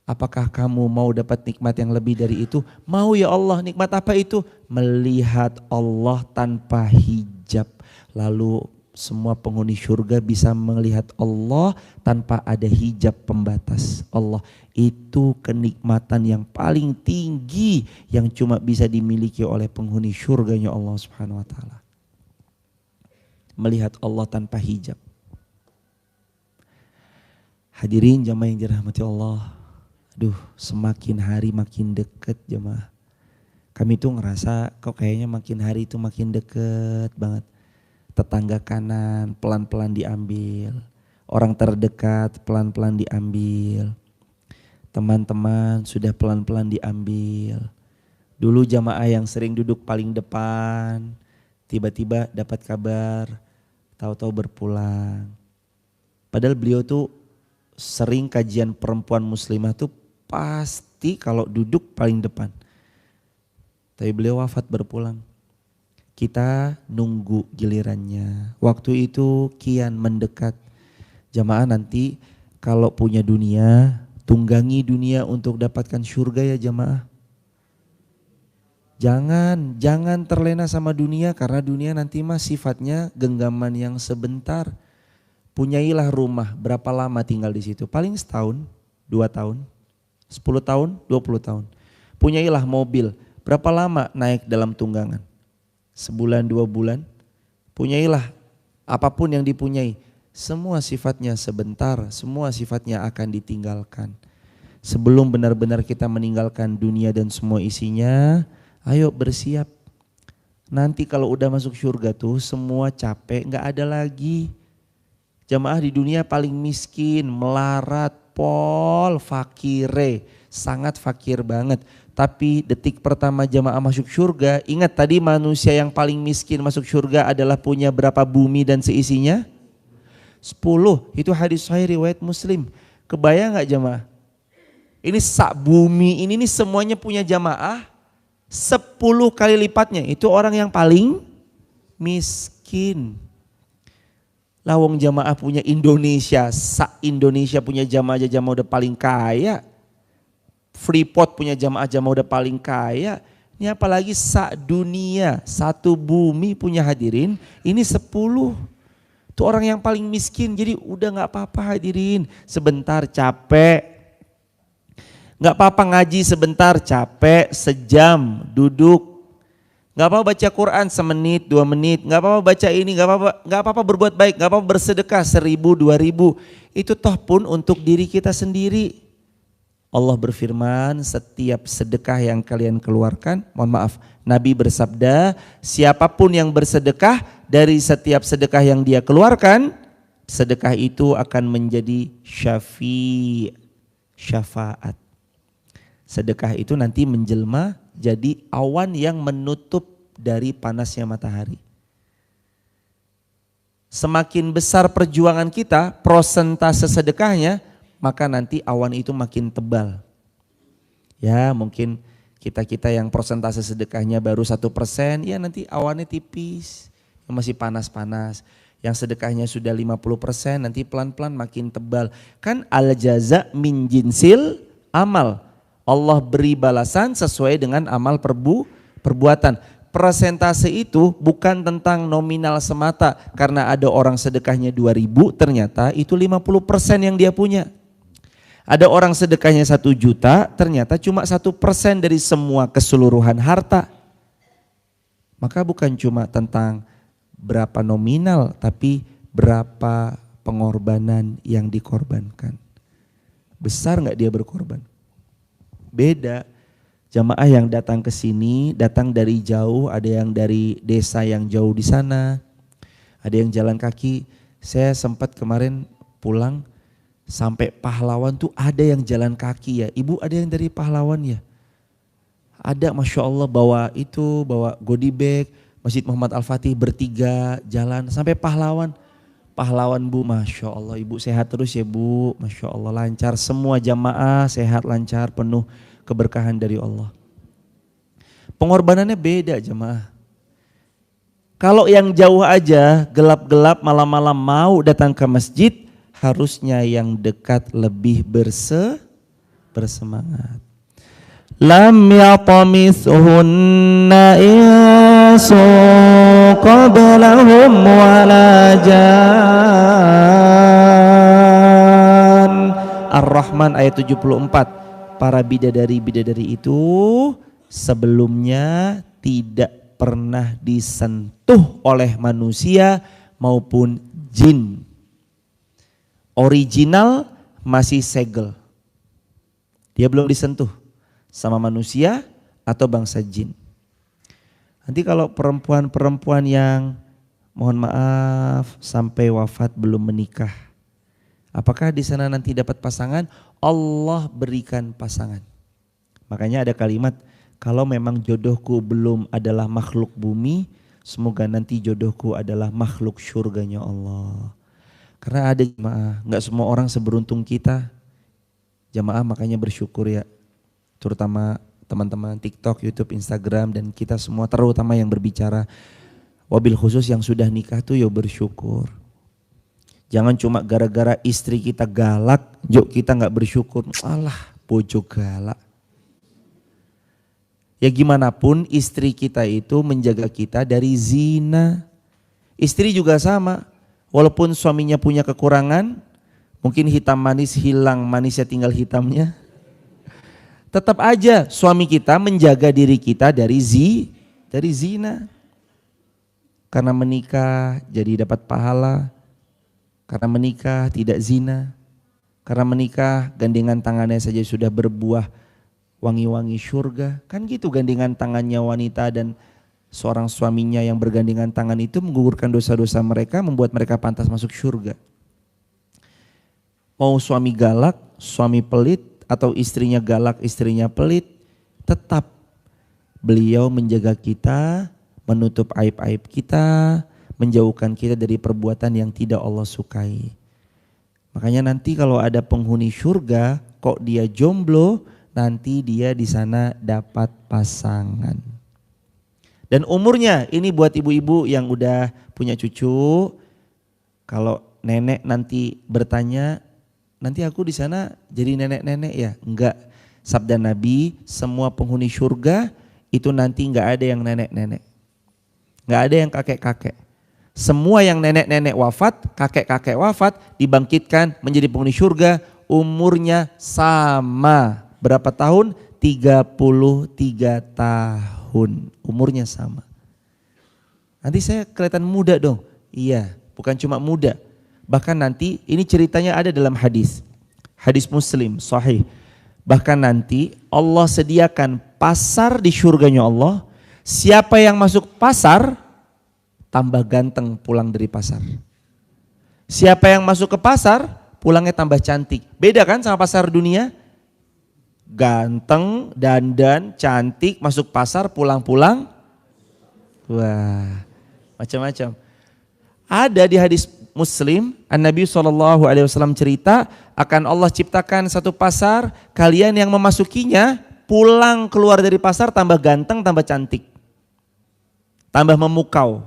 Apakah kamu mau dapat nikmat yang lebih dari itu? Mau ya Allah, nikmat apa itu? Melihat Allah tanpa hijab. Lalu semua penghuni surga bisa melihat Allah tanpa ada hijab pembatas Allah. Itu kenikmatan yang paling tinggi yang cuma bisa dimiliki oleh penghuni surganya Allah Subhanahu wa taala. Melihat Allah tanpa hijab. Hadirin jamaah yang dirahmati Allah. Aduh, semakin hari makin deket jemaah. Kami tuh ngerasa kok kayaknya makin hari itu makin deket banget. Tetangga kanan pelan-pelan diambil. Orang terdekat pelan-pelan diambil. Teman-teman sudah pelan-pelan diambil. Dulu jamaah yang sering duduk paling depan, tiba-tiba dapat kabar, tahu-tahu berpulang. Padahal beliau tuh sering kajian perempuan muslimah tuh pasti kalau duduk paling depan. Tapi beliau wafat berpulang. Kita nunggu gilirannya. Waktu itu kian mendekat. Jamaah nanti kalau punya dunia, tunggangi dunia untuk dapatkan surga ya jamaah. Jangan terlena sama dunia karena dunia nanti mah sifatnya genggaman yang sebentar. Punyailah rumah, berapa lama tinggal di situ? Paling setahun, 2 tahun, 10 tahun, 20 tahun. Punyailah mobil, berapa lama naik dalam tunggangan? Sebulan, 2 bulan. Punyailah apapun yang dipunyai. Semua sifatnya sebentar, semua sifatnya akan ditinggalkan. Sebelum benar-benar kita meninggalkan dunia dan semua isinya, ayo bersiap. Nanti kalau udah masuk surga tuh semua capek, gak ada lagi. Jamaah di dunia paling miskin, melarat, fakire, sangat fakir banget. Tapi detik pertama jamaah masuk surga, ingat tadi manusia yang paling miskin masuk surga adalah punya berapa bumi dan seisinya? 10. Itu hadis sahih riwayat Muslim. Kebayang gak jamaah? Ini sak bumi ini nih semuanya punya jamaah 10 kali lipatnya. Itu orang yang paling miskin. Lawong jamaah punya Indonesia, sak Indonesia punya jamaah aja jamaah udah paling kaya. Freeport punya jamaah udah paling kaya. Ini apalagi sak dunia, satu bumi punya hadirin, ini 10. Itu orang yang paling miskin, jadi udah gak apa-apa hadirin. Sebentar capek, gak apa-apa ngaji sebentar capek, sejam duduk. Gak apa-apa baca Quran semenit, 2 menit, gak apa-apa baca ini, gak apa-apa berbuat baik, gak apa-apa bersedekah 1000, 2000. Itu toh pun untuk diri kita sendiri. Allah berfirman, setiap sedekah yang kalian keluarkan, mohon maaf, Nabi bersabda, siapapun yang bersedekah dari setiap sedekah yang dia keluarkan, sedekah itu akan menjadi syafaat. Sedekah itu nanti menjelma jadi awan yang menutup dari panasnya matahari. Semakin besar perjuangan kita, prosentase sedekahnya, maka nanti awan itu makin tebal. Ya mungkin kita yang prosentase sedekahnya baru 1%, ya nanti awannya tipis, yang masih panas-panas. Yang sedekahnya sudah 50%, nanti pelan-pelan makin tebal. Kan al-jaza min jinsil amal. Allah beri balasan sesuai dengan amal perbuatan. Persentase itu bukan tentang nominal semata, karena ada orang sedekahnya 2000, ternyata itu 50% yang dia punya. Ada orang sedekahnya 1 juta, ternyata cuma 1% dari semua keseluruhan harta. Maka bukan cuma tentang berapa nominal, tapi berapa pengorbanan yang dikorbankan. Besar nggak dia berkorban? Beda. Jamaah yang datang ke sini, datang dari jauh, ada yang dari desa yang jauh di sana, ada yang jalan kaki. Saya sempat kemarin pulang, sampai Pahlawan tuh ada yang jalan kaki ya. Ibu ada yang dari Pahlawan ya? Ada, Masya Allah, bawa goodie bag, Masjid Muhammad Al-Fatih bertiga jalan sampai Pahlawan. Pahlawan Bu, Masya Allah, Ibu sehat terus ya Bu, Masya Allah lancar. Semua jamaah sehat, lancar, penuh keberkahan dari Allah. Pengorbanannya beda jamaah. Kalau yang jauh aja, gelap-gelap malam-malam mau datang ke masjid, harusnya yang dekat lebih bersemangat. Lam yatamithunna insu qablahum wala jan. Ar-Rahman ayat 74. Para bidadari-bidadari itu sebelumnya tidak pernah disentuh oleh manusia maupun jin. Original masih segel. Dia belum disentuh sama manusia atau bangsa jin. Nanti kalau perempuan-perempuan yang mohon maaf sampai wafat belum menikah, apakah di sana nanti dapat pasangan? Allah berikan pasangan. Makanya ada kalimat, kalau memang jodohku belum adalah makhluk bumi, semoga nanti jodohku adalah makhluk surganya Allah. Karena ada jemaah, gak semua orang seberuntung kita. Jemaah makanya bersyukur ya. Terutama teman-teman TikTok, YouTube, Instagram, dan kita semua terutama yang berbicara. Wabil khusus yang sudah nikah tuh ya bersyukur. Jangan cuma gara-gara istri kita galak, yuk kita gak bersyukur. Alah bojo galak. Ya gimana pun istri kita itu menjaga kita dari zina. Istri juga sama. Walaupun suaminya punya kekurangan, mungkin hitam manis hilang, manisnya tinggal hitamnya. Tetap aja suami kita menjaga diri kita dari zina. Karena menikah jadi dapat pahala. Karena menikah tidak zina. Karena menikah gandengan tangannya saja sudah berbuah wangi-wangi surga. Kan gitu gandengan tangannya wanita dan seorang suaminya yang bergandengan tangan itu menggugurkan dosa-dosa mereka, membuat mereka pantas masuk surga. Mau suami galak, suami pelit, atau istrinya galak, istrinya pelit, tetap beliau menjaga kita, menutup aib-aib kita, menjauhkan kita dari perbuatan yang tidak Allah sukai. Makanya nanti kalau ada penghuni surga kok dia jomblo, nanti dia di sana dapat pasangan. Dan umurnya ini buat ibu-ibu yang udah punya cucu, kalau nenek nanti bertanya, nanti aku di sana jadi nenek-nenek ya? Enggak. Sabda Nabi, semua penghuni surga itu nanti enggak ada yang nenek-nenek. Enggak ada yang kakek-kakek. Semua yang nenek-nenek wafat, kakek-kakek wafat, dibangkitkan menjadi penghuni surga, umurnya sama. Berapa tahun? 33 tahun. Umurnya sama. Nanti saya kelihatan muda dong. Iya, bukan cuma muda. Bahkan nanti ini ceritanya ada dalam hadis. Hadis Muslim, sahih. Bahkan nanti Allah sediakan pasar di surganya Allah. Siapa yang masuk pasar, tambah ganteng pulang dari pasar. Siapa yang masuk ke pasar, pulangnya tambah cantik. Beda kan sama pasar dunia? Ganteng, dandan, cantik, masuk pasar, pulang-pulang. Wah, macam-macam. Ada di hadis Muslim, An-Nabi SAW cerita akan Allah ciptakan satu pasar, kalian yang memasukinya pulang keluar dari pasar tambah ganteng, tambah cantik. Tambah memukau.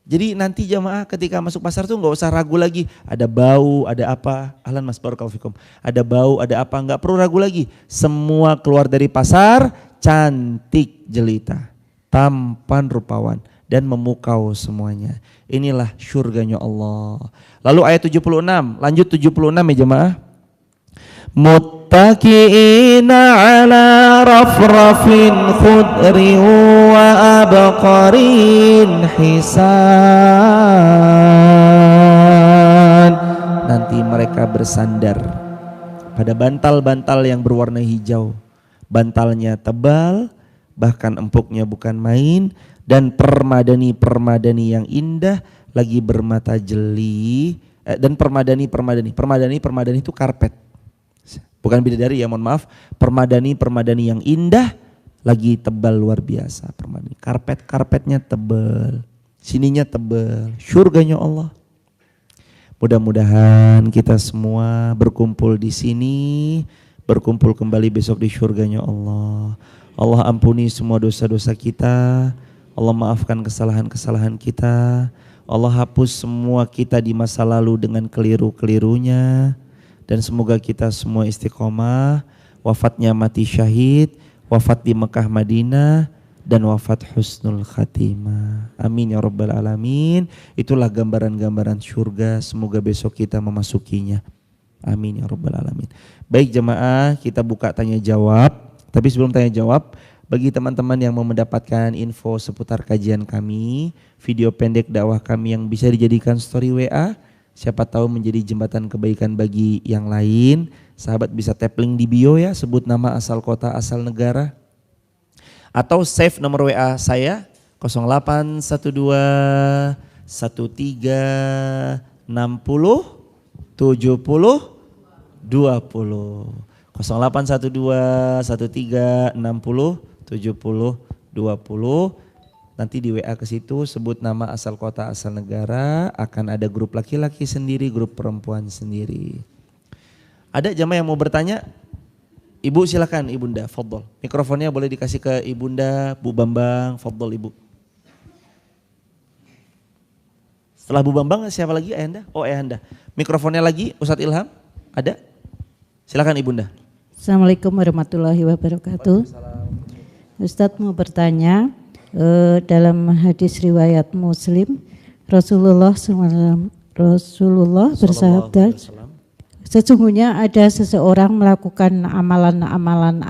Jadi nanti jamaah ketika masuk pasar tuh nggak usah ragu lagi. Ada bau, ada apa. Ahlan mas barakallahu fikum. Ada bau, ada apa. Nggak perlu ragu lagi. Semua keluar dari pasar cantik jelita. Tampan rupawan. Dan memukau semuanya. Inilah syurganya Allah. Lalu ayat 76. Lanjut 76 ya jamaah. Muttaqi'ina ala rafrafin khudri wa abqarin hisan. Nanti mereka bersandar pada bantal-bantal yang berwarna hijau. Bantalnya tebal, bahkan empuknya bukan main, dan permadani-permadani yang indah lagi bermata jeli, dan permadani itu karpet. Bukan bidadari ya, mohon maaf. Permadani yang indah lagi tebal luar biasa. Permadani. Karpetnya tebal. Sininya tebal. Syurganya Allah. Mudah-mudahan kita semua berkumpul di sini, berkumpul kembali besok di syurganya Allah. Allah ampuni semua dosa-dosa kita. Allah maafkan kesalahan-kesalahan kita. Allah hapus semua kita di masa lalu dengan keliru-kelirunya. Dan semoga kita semua istiqomah, wafatnya mati syahid, wafat di Mekah Madinah, dan wafat husnul khatimah. Amin ya rabbal alamin. Itulah gambaran-gambaran surga, semoga besok kita memasukinya. Amin ya rabbal alamin. Baik jemaah, kita buka tanya jawab. Tapi sebelum tanya jawab, bagi teman-teman yang mau mendapatkan info seputar kajian kami, video pendek dakwah kami yang bisa dijadikan story WA, siapa tahu menjadi jembatan kebaikan bagi yang lain. Sahabat bisa tap link di bio ya, sebut nama, asal kota, asal negara. Atau save nomor WA saya 0812 13 60 70 20. 0812 13 60 70 20. Nanti di WA ke situ sebut nama, asal kota, asal negara, akan ada grup laki-laki sendiri, grup perempuan sendiri. Ada jamaah yang mau bertanya? Ibu silakan Ibunda, fadhol. Mikrofonnya boleh dikasih ke Ibunda, Bu Bambang, fadhol Ibu. Setelah Bu Bambang siapa lagi? Ayahanda? Oh Ayahanda. Mikrofonnya lagi Ustadz Ilham, ada? Silakan Ibunda. Assalamualaikum warahmatullahi wabarakatuh. Ustadz mau bertanya. Dalam hadis riwayat Muslim, Rasulullah bersabda, sesungguhnya ada seseorang melakukan amalan-amalan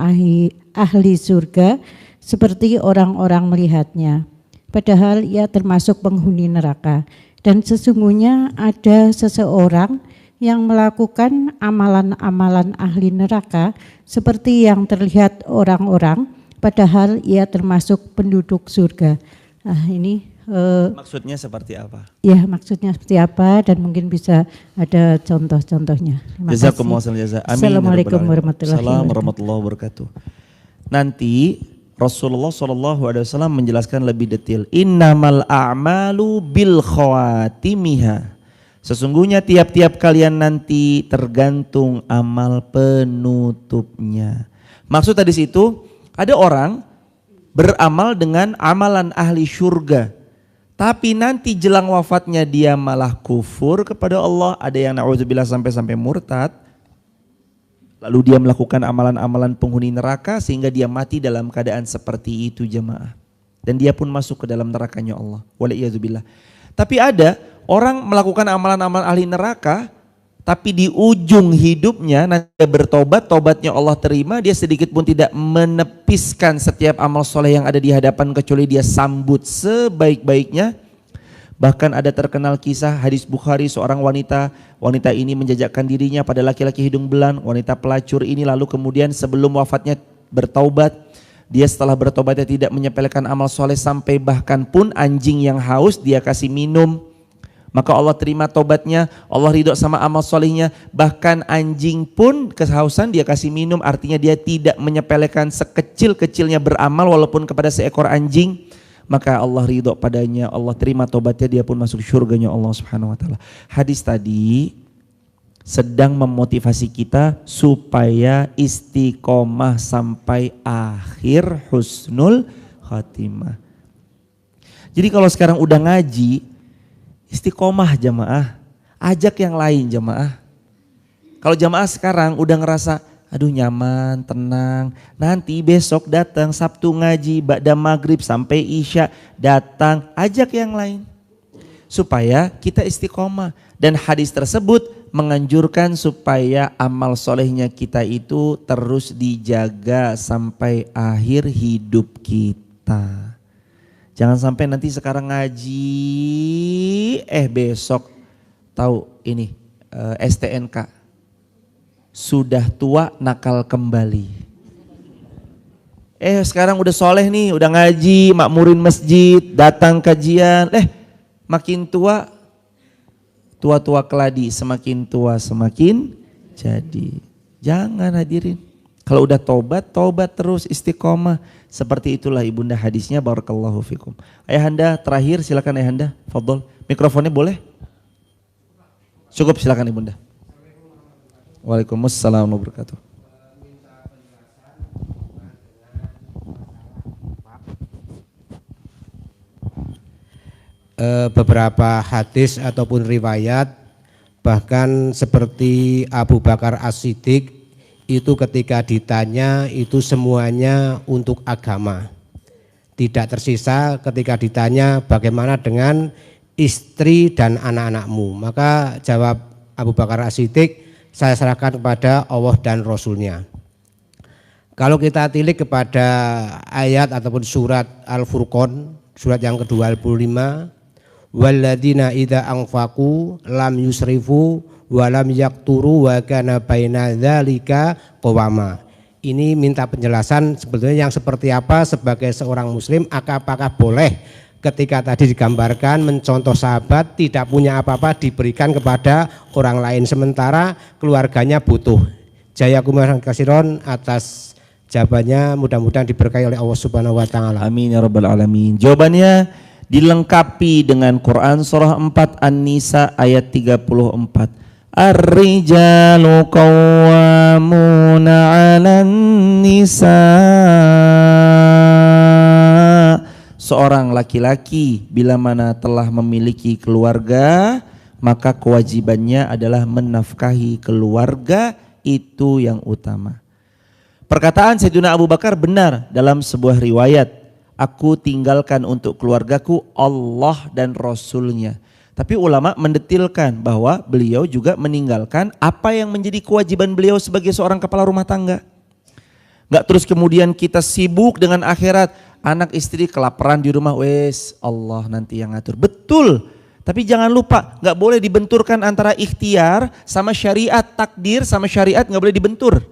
ahli surga seperti orang-orang melihatnya, padahal ia termasuk penghuni neraka. Dan sesungguhnya ada seseorang yang melakukan amalan-amalan ahli neraka seperti yang terlihat orang-orang, padahal ia termasuk penduduk surga. Nah ini maksudnya seperti apa? Ya maksudnya seperti apa dan mungkin bisa ada contoh-contohnya. Jazakumullah khairan jazaa. Amin. Assalamualaikum warahmatullahi wabarakatuh. nanti Rasulullah SAW menjelaskan lebih detail. Innamal a'malu bil khawatimiha. Sesungguhnya tiap-tiap kalian nanti tergantung amal penutupnya. Maksud tadi situ, ada orang beramal dengan amalan ahli syurga, tapi nanti jelang wafatnya dia malah kufur kepada Allah. Ada yang na'udzubillah sampai murtad. Lalu dia melakukan amalan-amalan penghuni neraka sehingga dia mati dalam keadaan seperti itu jemaah. Dan dia pun masuk ke dalam nerakanya Allah. Waliyadzubillah. Tapi ada orang melakukan amalan-amalan ahli neraka, tapi di ujung hidupnya nanti dia bertobat, tobatnya Allah terima, dia sedikit pun tidak menepiskan setiap amal soleh yang ada di hadapan kecuali dia sambut sebaik-baiknya. Bahkan ada terkenal kisah hadis Bukhari, seorang wanita ini menjajakkan dirinya pada laki-laki hidung belang, wanita pelacur ini, lalu kemudian sebelum wafatnya bertaubat. Dia setelah bertobatnya tidak menyepelekan amal soleh sampai bahkan pun anjing yang haus dia kasih minum. Maka Allah terima tobatnya, Allah ridho sama amal solehnya. Bahkan anjing pun kehausan dia kasih minum, artinya dia tidak menyepelekan sekecil-kecilnya beramal walaupun kepada seekor anjing. Maka Allah ridho padanya, Allah terima tobatnya, dia pun masuk surganya Allah Subhanahu wa taala. Hadis tadi sedang memotivasi kita supaya istiqomah sampai akhir husnul khatimah. Jadi kalau sekarang udah ngaji, istiqomah jamaah, ajak yang lain jamaah. Kalau jamaah sekarang udah ngerasa aduh nyaman, tenang, nanti besok datang Sabtu ngaji, ba'da maghrib sampai isya datang, ajak yang lain. Supaya kita istiqomah. Dan hadis tersebut menganjurkan supaya amal solehnya kita itu terus dijaga sampai akhir hidup kita. Jangan sampai nanti sekarang ngaji, besok tahu ini STNK. Sudah tua nakal kembali. Sekarang udah soleh nih, udah ngaji, makmurin masjid, datang kajian. Makin tua, tua-tua keladi, semakin tua semakin jadi. Jangan hadirin. Kalau udah tobat terus istiqomah. Seperti itulah ibunda hadisnya, barakallahu fikum. Ayahanda terakhir, silakan ayahanda, fadhol. Mikrofonnya boleh? Cukup, silakan ibunda. Waalaikumsalam warahmatullahi wabarakatuh. Beberapa hadis ataupun riwayat, bahkan seperti Abu Bakar As-Siddiq itu ketika ditanya itu semuanya untuk agama. Tidak tersisa ketika ditanya bagaimana dengan istri dan anak-anakmu. Maka jawab Abu Bakar As-Siddiq, saya serahkan kepada Allah dan Rasulnya. Kalau kita tilik kepada ayat ataupun surat Al-Furqan, surat yang ke-25, walladzina idza anfaqu lam yusrifu wa lam yaqturu wa kana baina dzalika qawama. Ini minta penjelasan sebetulnya yang seperti apa sebagai seorang muslim, apakah boleh ketika tadi digambarkan mencontoh sahabat tidak punya apa-apa diberikan kepada orang lain sementara keluarganya butuh. Jazakumullahu khairan atas jawabannya, mudah-mudahan diberkahi oleh Allah Subhanahu wa taala. Amin ya rabbal alamin. Jawabannya dilengkapi dengan Quran surah 4 An-Nisa ayat 34. Ar-rijalu qawwamuna 'alan nisa. Seorang laki-laki bila mana telah memiliki keluarga, maka kewajibannya adalah menafkahi keluarga, itu yang utama. Perkataan Sayyidina Abu Bakar benar dalam sebuah riwayat, aku tinggalkan untuk keluargaku Allah dan Rasulnya. Tapi ulama mendetilkan bahwa beliau juga meninggalkan apa yang menjadi kewajiban beliau sebagai seorang kepala rumah tangga. Gak terus kemudian kita sibuk dengan akhirat, anak istri kelaparan di rumah, wes Allah nanti yang ngatur. Betul, tapi jangan lupa gak boleh dibenturkan antara ikhtiar sama syariat, takdir sama syariat gak boleh dibentur.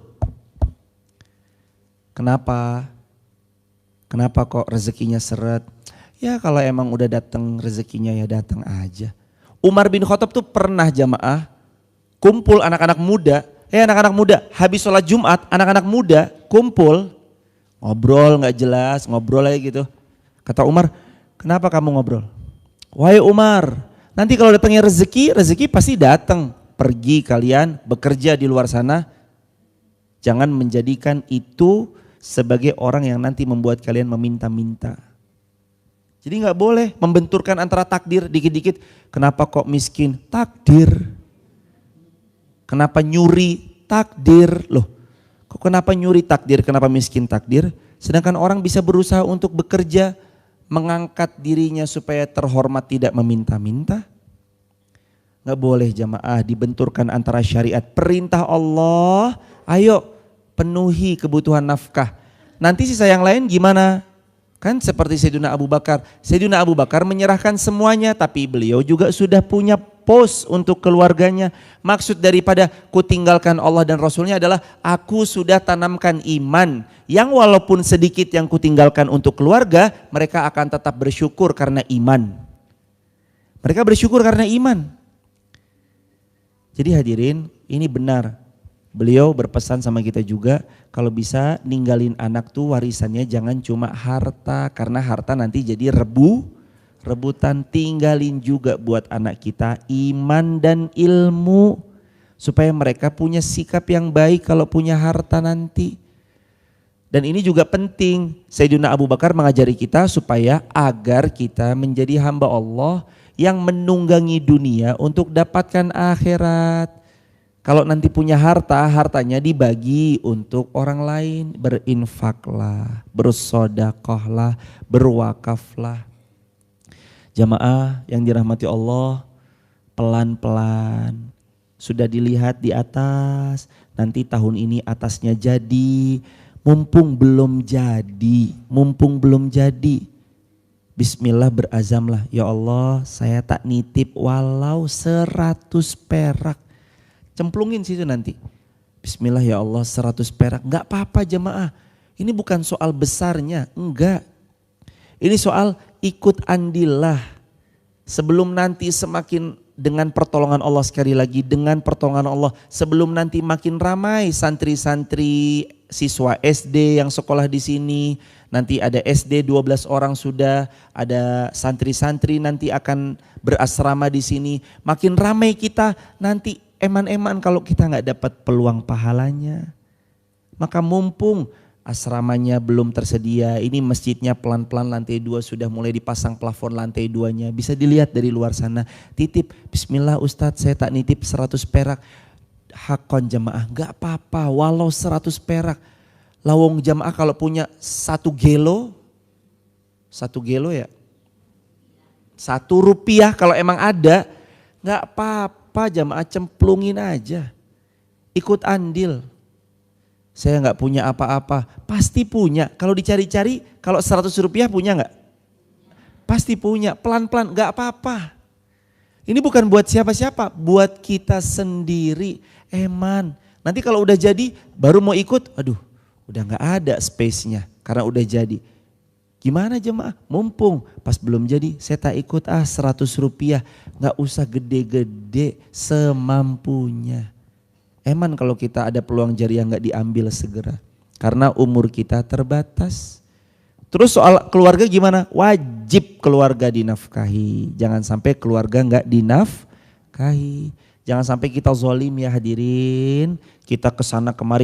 Kenapa? Kenapa kok rezekinya seret? Ya kalau emang udah datang rezekinya ya datang aja. Umar bin Khattab tuh pernah jamaah kumpul anak-anak muda, anak-anak muda habis sholat Jumat, anak-anak muda kumpul Ngobrol nggak jelas, ngobrol aja gitu. Kata Umar, kenapa kamu ngobrol? Wahai Umar, nanti kalau datangnya rezeki, rezeki pasti datang. Pergi kalian bekerja di luar sana, jangan menjadikan itu sebagai orang yang nanti membuat kalian meminta-minta. Jadi nggak boleh membenturkan antara takdir dikit-dikit. Kenapa kok miskin? Takdir. Kenapa nyuri? Takdir. Loh, kok kenapa nyuri? Takdir. Kenapa miskin? Takdir. Sedangkan orang bisa berusaha untuk bekerja, mengangkat dirinya supaya terhormat, tidak meminta-minta. Nggak boleh jamaah dibenturkan antara syariat. Perintah Allah, ayo penuhi kebutuhan nafkah. Nanti sisa yang lain gimana? Kan seperti Sayyidina Abu Bakar. Sayyidina Abu Bakar menyerahkan semuanya, tapi beliau juga sudah punya pos untuk keluarganya. Maksud daripada ku tinggalkan Allah dan Rasulnya adalah aku sudah tanamkan iman. Yang walaupun sedikit yang ku tinggalkan untuk keluarga, mereka akan tetap bersyukur karena iman. Mereka bersyukur karena iman. Jadi hadirin, ini benar. Beliau berpesan sama kita juga, kalau bisa ninggalin anak tuh warisannya jangan cuma harta, karena harta nanti jadi rebutan. Tinggalin juga buat anak kita iman dan ilmu, supaya mereka punya sikap yang baik kalau punya harta nanti. Dan ini juga penting, Sayyidina Abu Bakar mengajari kita supaya agar kita menjadi hamba Allah yang menunggangi dunia untuk dapatkan akhirat. Kalau nanti punya harta, hartanya dibagi untuk orang lain, berinfaklah, bersodakohlah, berwakaflah. Jamaah yang dirahmati Allah, pelan-pelan, sudah dilihat di atas, nanti tahun ini atasnya jadi, mumpung belum jadi, bismillah berazamlah, ya Allah saya tak nitip walau 100 perak. Cemplungin situ nanti. Bismillah ya Allah 100 perak. Enggak apa-apa jemaah. Ini bukan soal besarnya. Enggak. Ini soal ikut andillah. Sebelum nanti semakin dengan pertolongan Allah, sekali lagi dengan pertolongan Allah. Sebelum nanti makin ramai santri-santri siswa SD yang sekolah di sini. Nanti ada SD 12 orang sudah. Ada santri-santri nanti akan berasrama di sini. Makin ramai kita nanti. Eman-eman kalau kita nggak dapat peluang pahalanya. Maka mumpung asramanya belum tersedia, ini masjidnya pelan-pelan lantai 2 sudah mulai dipasang plafon lantai 2-nya. Bisa dilihat dari luar sana, titip, bismillah Ustadz saya tak nitip 100 perak. Hakon jamaah, nggak apa-apa walau 100 perak. Lawong jamaah kalau punya 1 gelo ya, 1 rupiah kalau emang ada, nggak apa-apa. Jamaah cemplungin aja, ikut andil. Saya nggak punya apa-apa, pasti punya. Kalau dicari-cari, kalau 100 rupiah punya nggak? Pasti punya, pelan-pelan, nggak apa-apa. Ini bukan buat siapa-siapa, buat kita sendiri. Eman, nanti kalau udah jadi, baru mau ikut, aduh, udah nggak ada space-nya karena udah jadi. Gimana jemaah? Mumpung pas belum jadi saya tak ikut 100 rupiah. Gak usah gede-gede, semampunya. Eman kalau kita ada peluang jariah gak diambil segera. Karena umur kita terbatas. Terus soal keluarga gimana? Wajib keluarga dinafkahi. Jangan sampai keluarga gak dinafkahi. Jangan sampai kita zolim ya hadirin. Kita kesana kemari,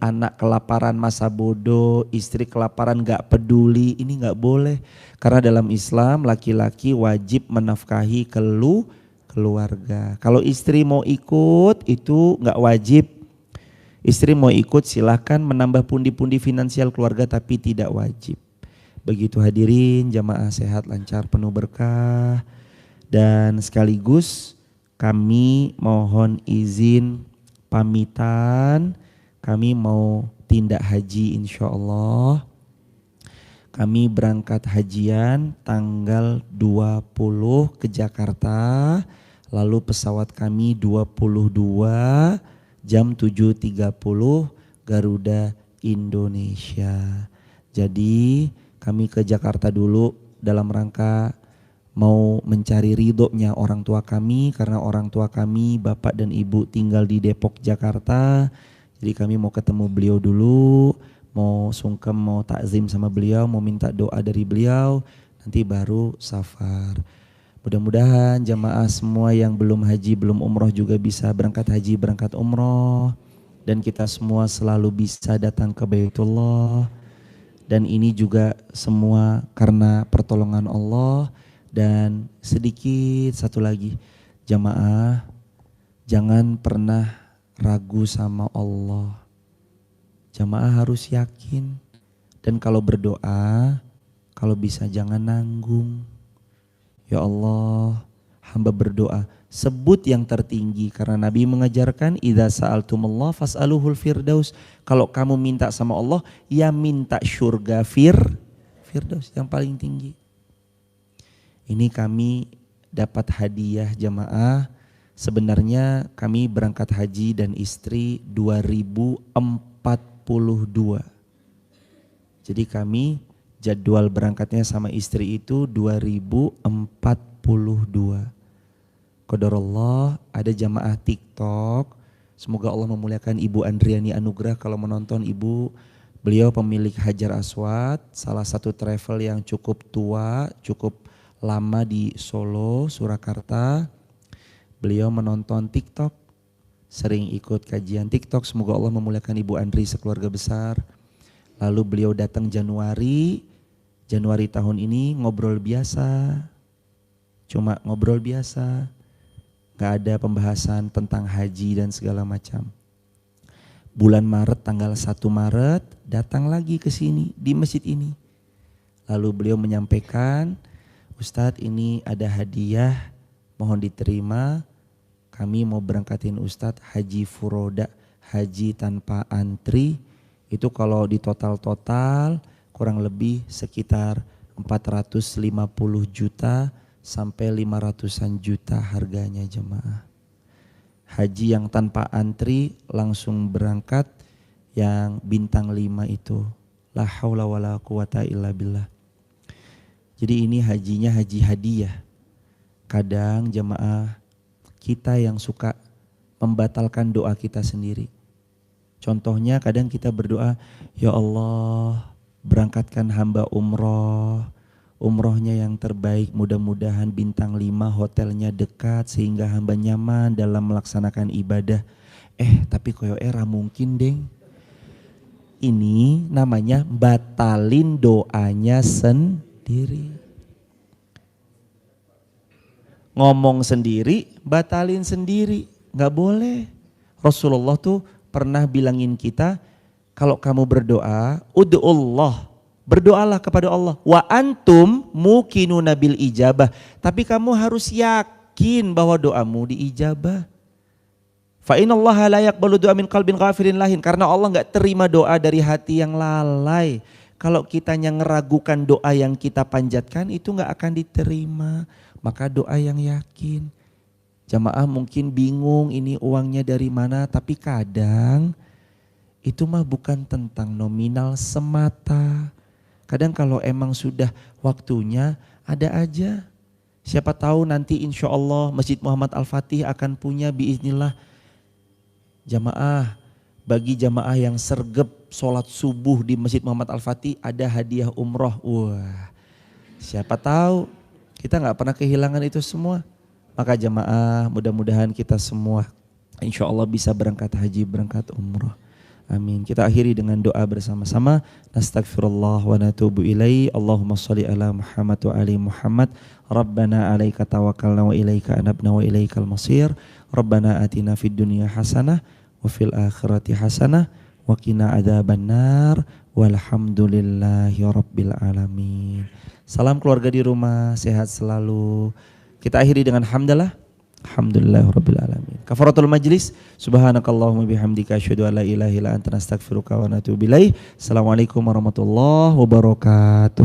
anak kelaparan masa bodoh, istri kelaparan gak peduli. Ini gak boleh. Karena dalam Islam laki-laki wajib menafkahi keluarga. Kalau istri mau ikut itu gak wajib. Istri mau ikut silahkan menambah pundi-pundi finansial keluarga tapi tidak wajib. Begitu hadirin, jamaah sehat, lancar, penuh berkah. Dan sekaligus kami mohon izin pamitan, kami mau tindak haji insya Allah. Kami berangkat hajian tanggal 20 ke Jakarta, lalu pesawat kami 22 jam 7.30 Garuda Indonesia. Jadi kami ke Jakarta dulu dalam rangka mau mencari ridhonya orang tua kami, karena orang tua kami bapak dan ibu tinggal di Depok Jakarta. Jadi kami mau ketemu beliau dulu, mau sungkem, mau takzim sama beliau, mau minta doa dari beliau, nanti baru safar. Mudah-mudahan jamaah semua yang belum haji, belum umroh juga bisa berangkat haji, berangkat umroh. Dan kita semua selalu bisa datang ke Baitullah. Dan ini juga semua karena pertolongan Allah. Dan sedikit satu lagi, jamaah jangan pernah ragu sama Allah. Jamaah harus yakin. Dan kalau berdoa, kalau bisa jangan nanggung. Ya Allah, hamba berdoa, sebut yang tertinggi karena Nabi mengajarkan idza sa'altumullah fas'aluhul firdaus. Kalau kamu minta sama Allah, ya minta surga firdaus yang paling tinggi. Ini kami dapat hadiah jamaah. Sebenarnya kami berangkat haji dan istri 2042. Jadi kami jadwal berangkatnya sama istri itu 2042. Qadarullah, ada jamaah TikTok. Semoga Allah memuliakan Ibu Andriani Anugrah kalau menonton Ibu. Beliau pemilik Hajar Aswad, salah satu travel yang cukup tua, cukup lama di Solo, Surakarta. Beliau menonton TikTok, sering ikut kajian TikTok. Semoga Allah memuliakan Ibu Andri sekeluarga besar. Lalu beliau datang Januari tahun ini ngobrol biasa, cuma ngobrol biasa, gak ada pembahasan tentang haji dan segala macam. Bulan Maret, tanggal 1 Maret datang lagi ke sini di masjid ini. Lalu beliau menyampaikan, Ustadz ini ada hadiah, mohon diterima. Kami mau berangkatin Ustadz haji furoda, haji tanpa antri. Itu kalau di total kurang lebih sekitar 450 juta sampai 500-an juta harganya jemaah. Haji yang tanpa antri langsung berangkat yang bintang 5 itu. La haula wala quwata illa billah. Jadi ini hajinya haji hadiah. Kadang jemaah kita yang suka membatalkan doa kita sendiri. Contohnya kadang kita berdoa, ya Allah berangkatkan hamba umroh. Umrohnya yang terbaik, mudah-mudahan bintang 5, hotelnya dekat sehingga hamba nyaman dalam melaksanakan ibadah. Tapi koyo era mungkin deng. Ini namanya batalin doanya sendiri. Ngomong sendiri, batalin sendiri, gak boleh. Rasulullah tuh pernah bilangin kita, kalau kamu berdoa, ud'ullah, berdoalah kepada Allah. Wa antum muqinuna bil ijabah. Tapi kamu harus yakin bahwa doamu diijabah. Fa innallaha la yaqbalu du'a min qalbin ghafilin lahin. Karena Allah enggak terima doa dari hati yang lalai. Kalau kitanya ngeragukan doa yang kita panjatkan itu enggak akan diterima. Maka doa yang yakin. Jamaah mungkin bingung ini uangnya dari mana, tapi kadang itu mah bukan tentang nominal semata. Kadang kalau emang sudah waktunya ada aja. Siapa tahu nanti insya Allah Masjid Muhammad Al-Fatih akan punya biiznillah. Jamaah, bagi jamaah yang sergap sholat subuh di Masjid Muhammad Al-Fatih ada hadiah umroh. Wah, siapa tahu kita gak pernah kehilangan itu semua. Maka jamaah mudah-mudahan kita semua insya Allah bisa berangkat haji, berangkat umroh. Amin. Kita akhiri dengan doa bersama-sama. Nastaghfirullah wa natubu ilaihi. Allahumma sholli ala Muhammad wa ali Muhammad. Rabbana alaika tawakkalna wa ilaika anabna wa ilaikal masir. Rabbana atina fid dunya hasanah wa fil akhirati hasanah wa qina adzabannar. Walhamdulillahi rabbil alamin. Salam keluarga di rumah, sehat selalu. Kita akhiri dengan hamdalah. Alhamdulillahirabbil alamin. Kafaratul majlis. Subhanakallahumma bihamdika asyhadu an la ilaha illa anta astaghfiruka wa atubu ilaik. Assalamualaikum warahmatullahi wabarakatuh.